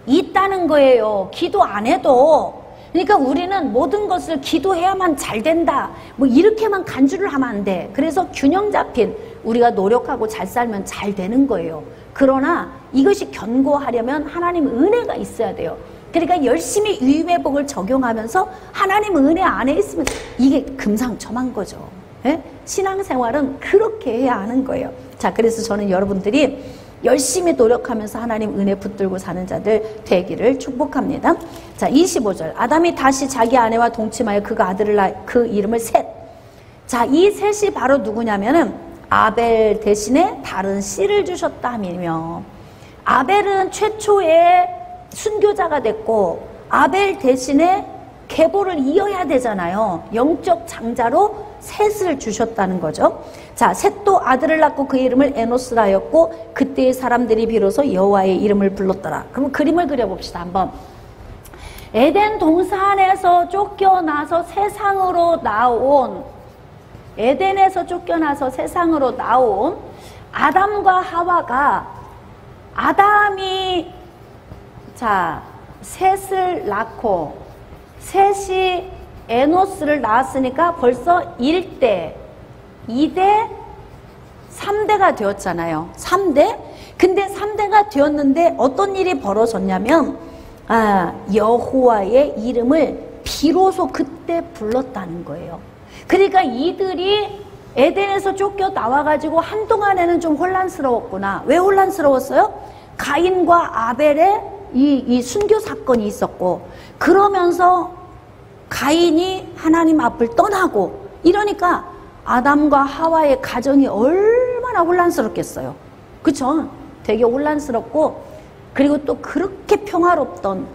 있다는 거예요. 기도 안 해도. 그러니까 우리는 모든 것을 기도해야만 잘 된다. 뭐 이렇게만 간주를 하면 안 돼. 그래서 균형 잡힌 우리가 노력하고 잘 살면 잘 되는 거예요. 그러나 이것이 견고하려면 하나님 은혜가 있어야 돼요. 그러니까 열심히 위임의 복을 적용하면서 하나님 은혜 안에 있으면 이게 금상첨화인 거죠. 예? 신앙생활은 그렇게 해야 하는 거예요. 자, 그래서 저는 여러분들이 열심히 노력하면서 하나님 은혜 붙들고 사는 자들 되기를 축복합니다. 자, 25절. 아담이 다시 자기 아내와 동침하여 그가 아들을 낳아 그 이름을 셋. 자, 이 셋이 바로 누구냐면은 아벨 대신에 다른 씨를 주셨다 함이며, 아벨은 최초의 순교자가 됐고 아벨 대신에 계보를 이어야 되잖아요. 영적 장자로 셋을 주셨다는 거죠. 자, 셋도 아들을 낳고 그 이름을 에노스라 하였고 그때의 사람들이 비로소 여호와의 이름을 불렀더라. 그럼 그림을 그려봅시다. 한번. 에덴 동산에서 쫓겨나서 세상으로 나온, 에덴에서 쫓겨나서 세상으로 나온 아담과 하와가, 아담이 자 셋을 낳고 셋이 에노스를 낳았으니까 벌써 1대, 2대, 3대가 되었잖아요. 3대? 근데 3대가 되었는데 어떤 일이 벌어졌냐면 여호와의 이름을 비로소 그때 불렀다는 거예요. 그러니까 이들이 에덴에서 쫓겨 나와가지고 한동안에는 좀 혼란스러웠구나. 왜 혼란스러웠어요? 가인과 아벨의 이 순교 사건이 있었고, 그러면서 가인이 하나님 앞을 떠나고 이러니까 아담과 하와의 가정이 얼마나 혼란스럽겠어요. 그쵸? 되게 혼란스럽고, 그리고 또 그렇게 평화롭던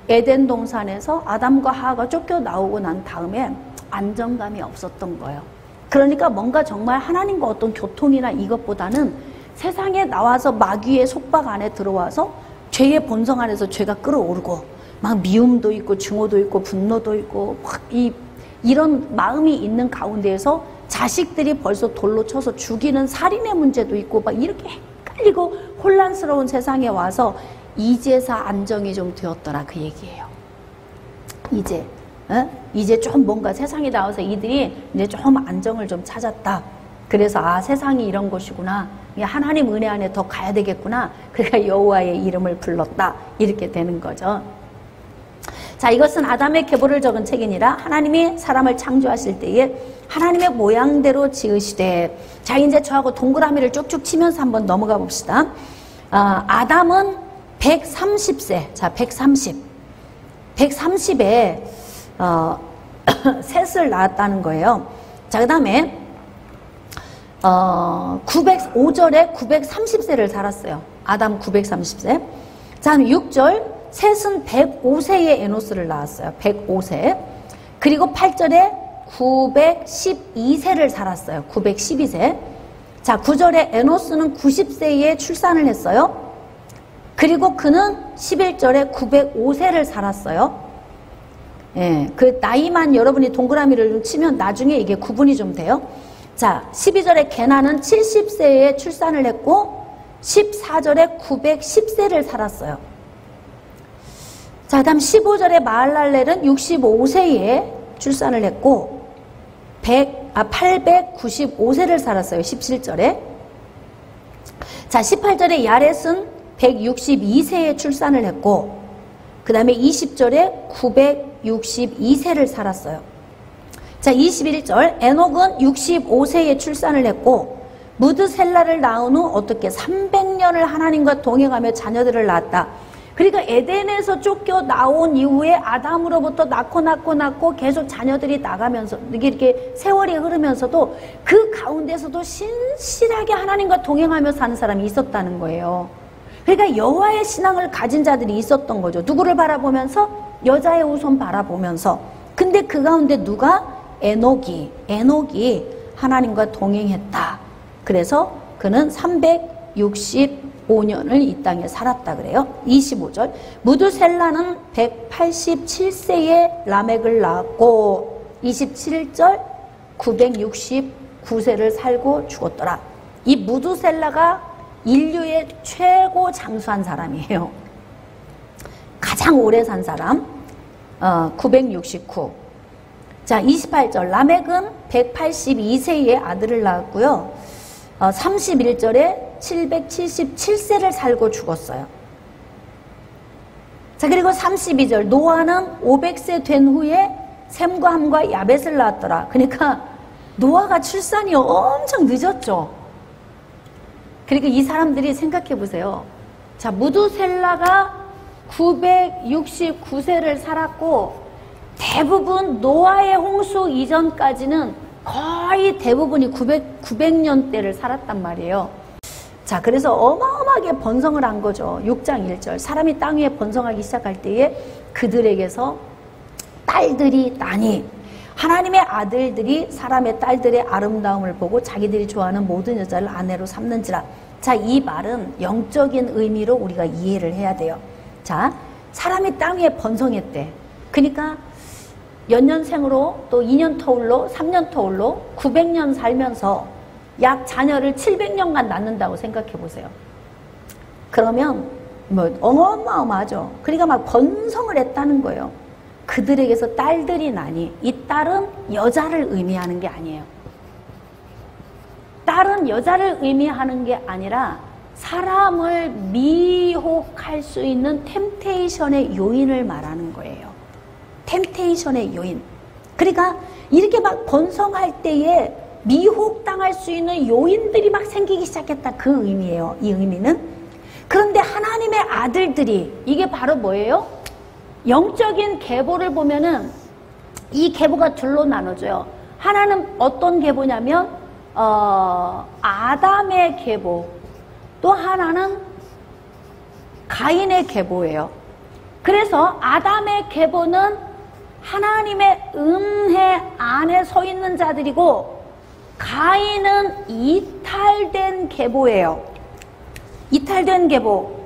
에덴 동산에서 아담과 하와가 쫓겨 나오고 난 다음에 안정감이 없었던 거예요. 그러니까 뭔가 정말 하나님과 어떤 교통이나 이것보다는 세상에 나와서 마귀의 속박 안에 들어와서 죄의 본성 안에서 죄가 끌어오르고 막 미움도 있고 증오도 있고 분노도 있고 막 이런 마음이 있는 가운데에서 자식들이 벌써 돌로 쳐서 죽이는 살인의 문제도 있고 막 이렇게 헷갈리고 혼란스러운 세상에 와서 이제서 안정이 좀 되었더라, 그 얘기예요. 이제 좀 뭔가 세상에 나와서 이들이 이제 좀 안정을 좀 찾았다. 그래서 세상이 이런 것이구나. 하나님 은혜 안에 더 가야 되겠구나. 그러니까 여호와의 이름을 불렀다. 이렇게 되는 거죠. 자, 이것은 아담의 계보를 적은 책이니라. 하나님이 사람을 창조하실 때에 하나님의 모양대로 지으시되. 자, 이제 저하고 동그라미를 쭉쭉 치면서 한번 넘어가 봅시다. 아담은 130세. 자, 130에 셋을 낳았다는 거예요. 자, 그 다음에 5절에 930세를 살았어요. 아담 930세. 자, 6절 셋은 105세에 에노스를 낳았어요. 105세. 그리고 8절에 912세를 살았어요. 912세. 자, 9절에 에노스는 90세에 출산을 했어요. 그리고 그는 11절에 905세를 살았어요. 예, 그 나이만 여러분이 동그라미를 좀 치면 나중에 이게 구분이 좀 돼요. 자, 12절에 게나는 70세에 출산을 했고 14절에 910세를 살았어요. 자, 다음 15절에 마할랄렐은 65세에 출산을 했고 895세를 살았어요. 17절에. 자, 18절에 야렛은 162세에 출산을 했고 그 다음에 20절에 962세를 살았어요. 자, 21절 에녹은 65세에 출산을 했고 무드셀라를 낳은 후 어떻게 300년을 하나님과 동행하며 자녀들을 낳았다. 그러니까 에덴에서 쫓겨 나온 이후에 아담으로부터 낳고 계속 자녀들이 나가면서 이렇게 세월이 흐르면서도 그 가운데서도 신실하게 하나님과 동행하며 사는 사람이 있었다는 거예요. 그러니까 여호와의 신앙을 가진 자들이 있었던 거죠. 누구를 바라보면서? 여자의 후손 바라보면서. 근데 그 가운데 누가? 에녹이 하나님과 동행했다. 그래서 그는 365년을 이 땅에 살았다 그래요. 25절 무드셀라는 187세에 라멕을 낳았고 27절 969세를 살고 죽었더라. 이 무드셀라가 인류의 최고 장수한 사람이에요. 가장 오래 산 사람 969. 자, 28절 라멕은 182세에 아들을 낳았고요. 31절에 777세를 살고 죽었어요. 자, 그리고 32절 노아는 500세 된 후에 셈과 함과 야벳을 낳았더라. 그러니까 노아가 출산이 엄청 늦었죠. 그러니까 이 사람들이 생각해 보세요. 자, 무드셀라가 969세를 살았고 대부분 노아의 홍수 이전까지는 거의 대부분이 900년대를 살았단 말이에요. 자, 그래서 어마어마하게 번성을 한 거죠. 6장 1절 사람이 땅 위에 번성하기 시작할 때에 그들에게서 딸들이 나니 하나님의 아들들이 사람의 딸들의 아름다움을 보고 자기들이 좋아하는 모든 여자를 아내로 삼는지라. 자, 이 말은 영적인 의미로 우리가 이해를 해야 돼요. 자, 사람이 땅 위에 번성했대. 그러니까 연년생으로 또 2년 터울로 3년 터울로 900년 살면서 약 자녀를 700년간 낳는다고 생각해 보세요. 그러면 뭐 어마어마하죠. 그러니까 막 번성을 했다는 거예요. 그들에게서 딸들이 나니 이 딸은 여자를 의미하는 게 아니에요. 딸은 여자를 의미하는 게 아니라 사람을 미혹할 수 있는 템테이션의 요인을 말하는 거예요. 템테이션의 요인. 그러니까 이렇게 막 번성할 때에 미혹당할 수 있는 요인들이 막 생기기 시작했다. 그 의미예요. 이 의미는. 그런데 하나님의 아들들이 이게 바로 뭐예요? 영적인 계보를 보면은 이 계보가 둘로 나눠져요. 하나는 어떤 계보냐면 아담의 계보, 또 하나는 가인의 계보예요. 그래서 아담의 계보는 하나님의 은혜 안에 서 있는 자들이고 가인은 이탈된 계보예요. 이탈된 계보.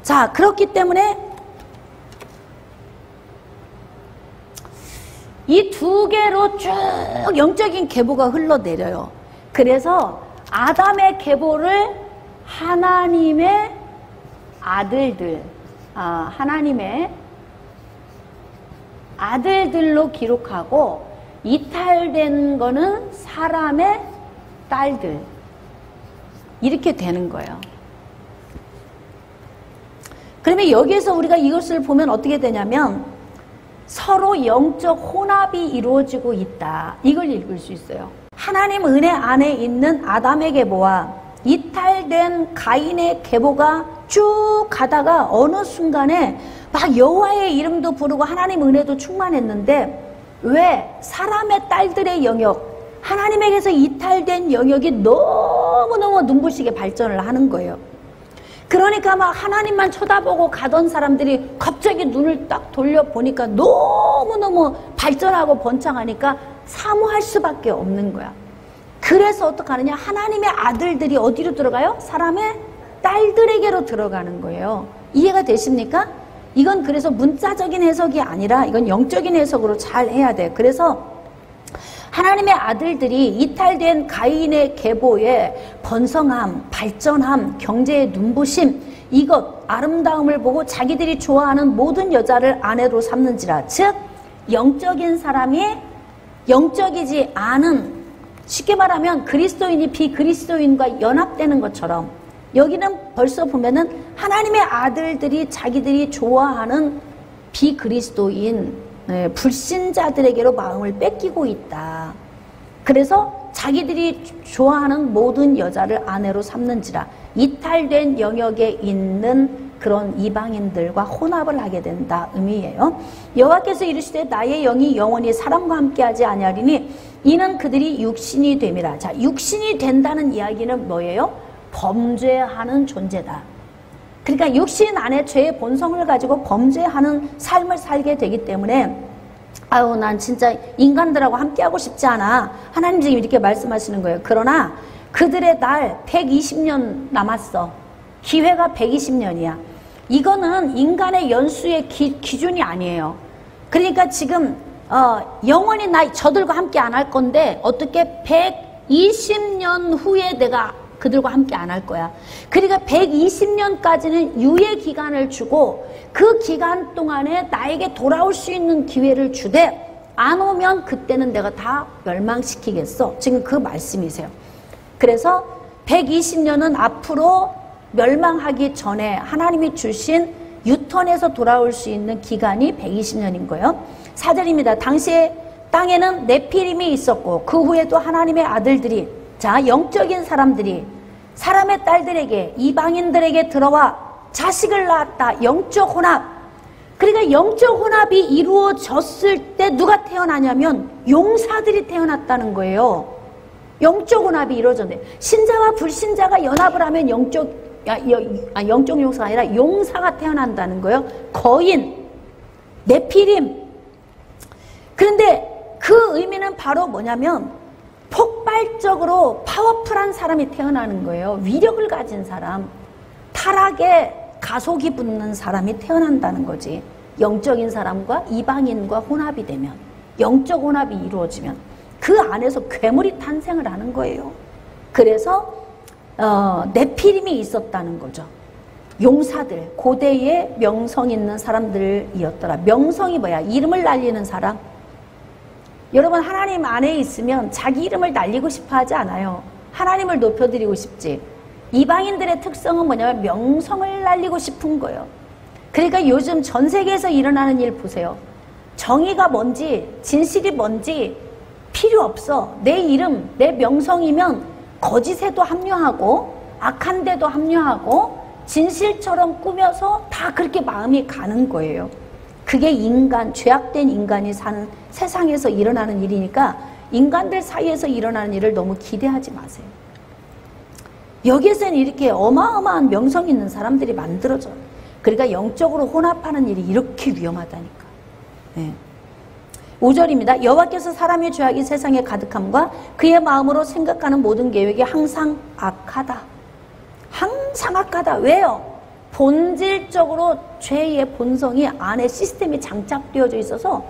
자, 그렇기 때문에 이 두 개로 쭉 영적인 계보가 흘러내려요. 그래서 아담의 계보를 하나님의 아들들, 하나님의 아들들로 기록하고 이탈된 거는 사람의 딸들. 이렇게 되는 거예요. 그러면 여기에서 우리가 이것을 보면 어떻게 되냐면 서로 영적 혼합이 이루어지고 있다. 이걸 읽을 수 있어요. 하나님 은혜 안에 있는 아담의 계보와 이탈된 가인의 계보가 쭉 가다가 어느 순간에 막 여호와의 이름도 부르고 하나님 은혜도 충만했는데 왜? 사람의 딸들의 영역, 하나님에게서 이탈된 영역이 너무너무 눈부시게 발전을 하는 거예요. 그러니까 막 하나님만 쳐다보고 가던 사람들이 갑자기 눈을 딱 돌려보니까 너무너무 발전하고 번창하니까 사모할 수밖에 없는 거야. 그래서 어떡하느냐? 하나님의 아들들이 어디로 들어가요? 사람의 딸들에게로 들어가는 거예요. 이해가 되십니까? 이건 그래서 문자적인 해석이 아니라 이건 영적인 해석으로 잘 해야 돼. 그래서 하나님의 아들들이 이탈된 가인의 계보에 번성함, 발전함, 경제의 눈부심, 이것 아름다움을 보고 자기들이 좋아하는 모든 여자를 아내로 삼는지라. 즉 영적인 사람이 영적이지 않은, 쉽게 말하면 그리스도인이 비그리스도인과 연합되는 것처럼 여기는 벌써 보면은 하나님의 아들들이 자기들이 좋아하는 비그리스도인 불신자들에게로 마음을 뺏기고 있다. 그래서 자기들이 좋아하는 모든 여자를 아내로 삼는지라. 이탈된 영역에 있는 그런 이방인들과 혼합을 하게 된다 의미예요. 여호와께서 이르시되 나의 영이 영원히 사람과 함께하지 아니하리니 이는 그들이 육신이 됨이라. 자, 육신이 된다는 이야기는 뭐예요? 범죄하는 존재다. 그러니까 육신 안에 죄의 본성을 가지고 범죄하는 삶을 살게 되기 때문에 아유 난 진짜 인간들하고 함께하고 싶지 않아. 하나님 지금 이렇게 말씀하시는 거예요. 그러나 그들의 날 120년 남았어. 기회가 120년이야. 이거는 인간의 연수의 기준이 아니에요. 그러니까 지금 영원히 저들과 함께 안 할 건데 어떻게 120년 후에 내가 그들과 함께 안 할 거야. 그러니까 120년까지는 유예 기간을 주고 그 기간 동안에 나에게 돌아올 수 있는 기회를 주되 안 오면 그때는 내가 다 멸망시키겠어. 지금 그 말씀이세요. 그래서 120년은 앞으로 멸망하기 전에 하나님이 주신 유턴해서 돌아올 수 있는 기간이 120년인 거예요. 4절입니다. 당시에 땅에는 네피림이 있었고 그 후에도 하나님의 아들들이, 자, 영적인 사람들이 사람의 딸들에게, 이방인들에게 들어와 자식을 낳았다. 영적 혼합. 그러니까 영적 혼합이 이루어졌을 때 누가 태어나냐면 용사들이 태어났다는 거예요. 영적 혼합이 이루어졌네. 신자와 불신자가 연합을 하면 영적 용사가 아니라 용사가 태어난다는 거예요. 거인, 네피림. 그런데 그 의미는 바로 뭐냐면 폭발적으로 파워풀한 사람이 태어나는 거예요. 위력을 가진 사람, 타락에 가속이 붙는 사람이 태어난다는 거지. 영적인 사람과 이방인과 혼합이 되면, 영적 혼합이 이루어지면 그 안에서 괴물이 탄생을 하는 거예요. 그래서 네피림이 있었다는 거죠. 용사들, 고대의 명성 있는 사람들이었더라. 명성이 뭐야? 이름을 날리는 사람. 여러분, 하나님 안에 있으면 자기 이름을 날리고 싶어 하지 않아요. 하나님을 높여드리고 싶지. 이방인들의 특성은 뭐냐면 명성을 날리고 싶은 거예요. 그러니까 요즘 전 세계에서 일어나는 일 보세요. 정의가 뭔지, 진실이 뭔지 필요 없어. 내 이름, 내 명성이면 거짓에도 합류하고 악한 데도 합류하고 진실처럼 꾸며서 다 그렇게 마음이 가는 거예요. 그게 인간, 죄악된 인간이 사는 세상에서 일어나는 일이니까 인간들 사이에서 일어나는 일을 너무 기대하지 마세요. 여기에서는 이렇게 어마어마한 명성 있는 사람들이 만들어져요. 그러니까 영적으로 혼합하는 일이 이렇게 위험하다니까. 네. 5절입니다. 여호와께서 사람의 죄악이 세상에 가득함과 그의 마음으로 생각하는 모든 계획이 항상 악하다. 항상 악하다. 왜요? 본질적으로 죄의 본성이 안에 시스템이 장착되어져 있어서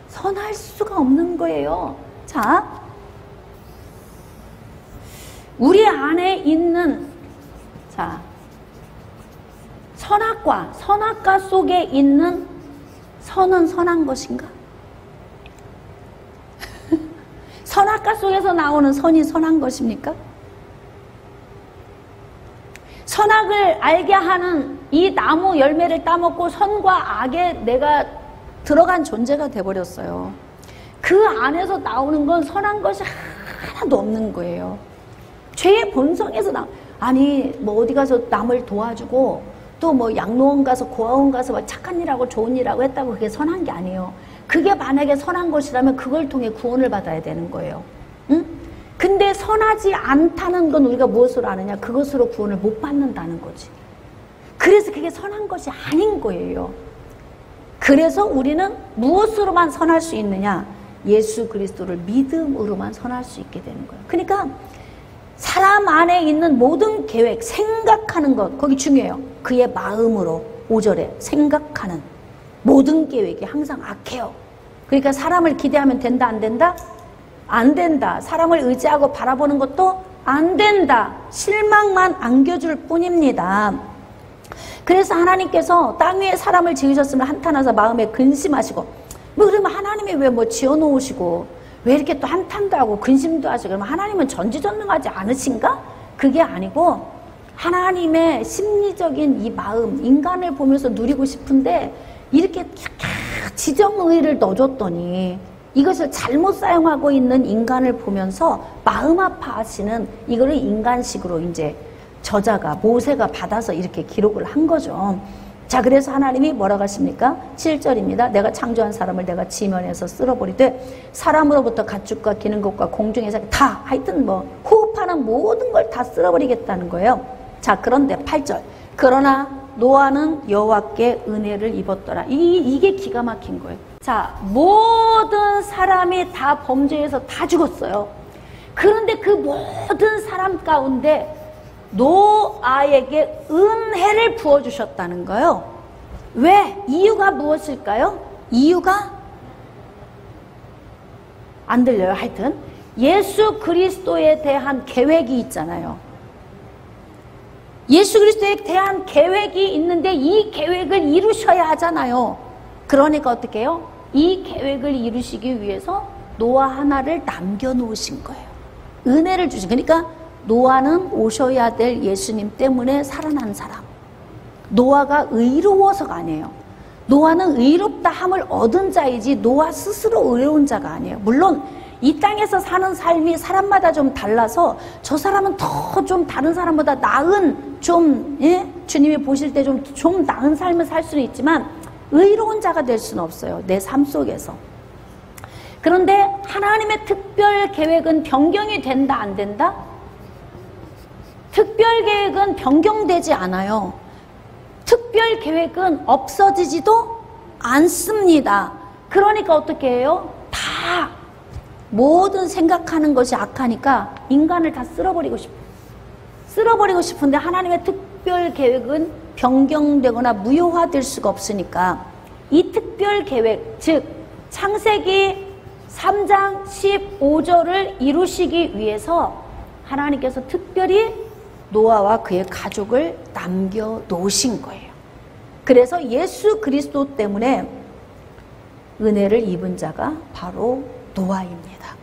선할 수가 없는 거예요. 자, 우리 안에 있는, 자, 선악과 속에 있는 선은 선한 것인가? 선악과 속에서 나오는 선이 선한 것입니까? 선악을 알게 하는 이 나무 열매를 따먹고 선과 악에 내가 들어간 존재가 돼버렸어요. 그 안에서 나오는 건 선한 것이 하나도 없는 거예요. 죄의 본성에서 아니 뭐 어디 가서 남을 도와주고 또 뭐 양로원 가서 고아원 가서 막 착한 일하고 좋은 일하고 했다고 그게 선한 게 아니에요. 그게 만약에 선한 것이라면 그걸 통해 구원을 받아야 되는 거예요. 응? 근데 선하지 않다는 건 우리가 무엇으로 아느냐? 그것으로 구원을 못 받는다는 거지. 그래서 그게 선한 것이 아닌 거예요. 그래서 우리는 무엇으로만 선할 수 있느냐? 예수 그리스도를 믿음으로만 선할 수 있게 되는 거예요. 그러니까 사람 안에 있는 모든 계획, 생각하는 것, 거기 중요해요. 그의 마음으로. 5절에 생각하는 모든 계획이 항상 악해요. 그러니까 사람을 기대하면 된다, 안 된다? 안 된다. 사람을 의지하고 바라보는 것도 안 된다. 실망만 안겨줄 뿐입니다. 그래서 하나님께서 땅 위에 사람을 지으셨으면 한탄하사 마음에 근심하시고, 뭐 그러면 하나님이 왜 뭐 지어놓으시고 왜 이렇게 또 한탄도 하고 근심도 하시고, 그러면 하나님은 전지전능하지 않으신가? 그게 아니고 하나님의 심리적인 이 마음, 인간을 보면서 누리고 싶은데 이렇게 지정의를 넣어줬더니 이것을 잘못 사용하고 있는 인간을 보면서 마음 아파하시는 이거를 인간식으로 이제 저자가 모세가 받아서 이렇게 기록을 한 거죠. 자, 그래서 하나님이 뭐라고 하십니까? 7절입니다. 내가 창조한 사람을 내가 지면에서 쓸어버리되 사람으로부터 가축과 기는 것과 공중에서 다 하여튼 뭐 호흡하는 모든 걸 다 쓸어버리겠다는 거예요. 자, 그런데 8절. 그러나 노아는 여호와께 은혜를 입었더라. 이게 기가 막힌 거예요. 자, 모든 사람이 다 범죄해서 다 죽었어요. 그런데 그 모든 사람 가운데 노아에게 은혜를 부어주셨다는 거예요. 왜? 이유가 무엇일까요? 이유가 안 들려요. 하여튼 예수 그리스도에 대한 계획이 있잖아요. 예수 그리스도에 대한 계획이 있는데 이 계획을 이루셔야 하잖아요. 그러니까 어떻게 해요? 이 계획을 이루시기 위해서 노아 하나를 남겨놓으신 거예요. 은혜를 주신. 그러니까 노아는 오셔야 될 예수님 때문에 살아난 사람. 노아가 의로워서가 아니에요. 노아는 의롭다 함을 얻은 자이지 노아 스스로 의로운 자가 아니에요. 물론 이 땅에서 사는 삶이 사람마다 좀 달라서 저 사람은 더 좀 다른 사람보다 나은 좀 주님이 보실 때 좀 나은 삶을 살 수는 있지만 의로운 자가 될 수는 없어요. 내 삶 속에서. 그런데 하나님의 특별 계획은 변경이 된다, 안 된다? 특별 계획은 변경되지 않아요. 특별 계획은 없어지지도 않습니다. 그러니까 어떻게 해요? 다 모든 생각하는 것이 악하니까 인간을 다 쓸어버리고 싶어요. 쓸어버리고 싶은데 하나님의 특별 계획은 변경되거나 무효화될 수가 없으니까 이 특별 계획, 즉 창세기 3장 15절을 이루시기 위해서 하나님께서 특별히 노아와 그의 가족을 남겨놓으신 거예요. 그래서 예수 그리스도 때문에 은혜를 입은 자가 바로 노아입니다.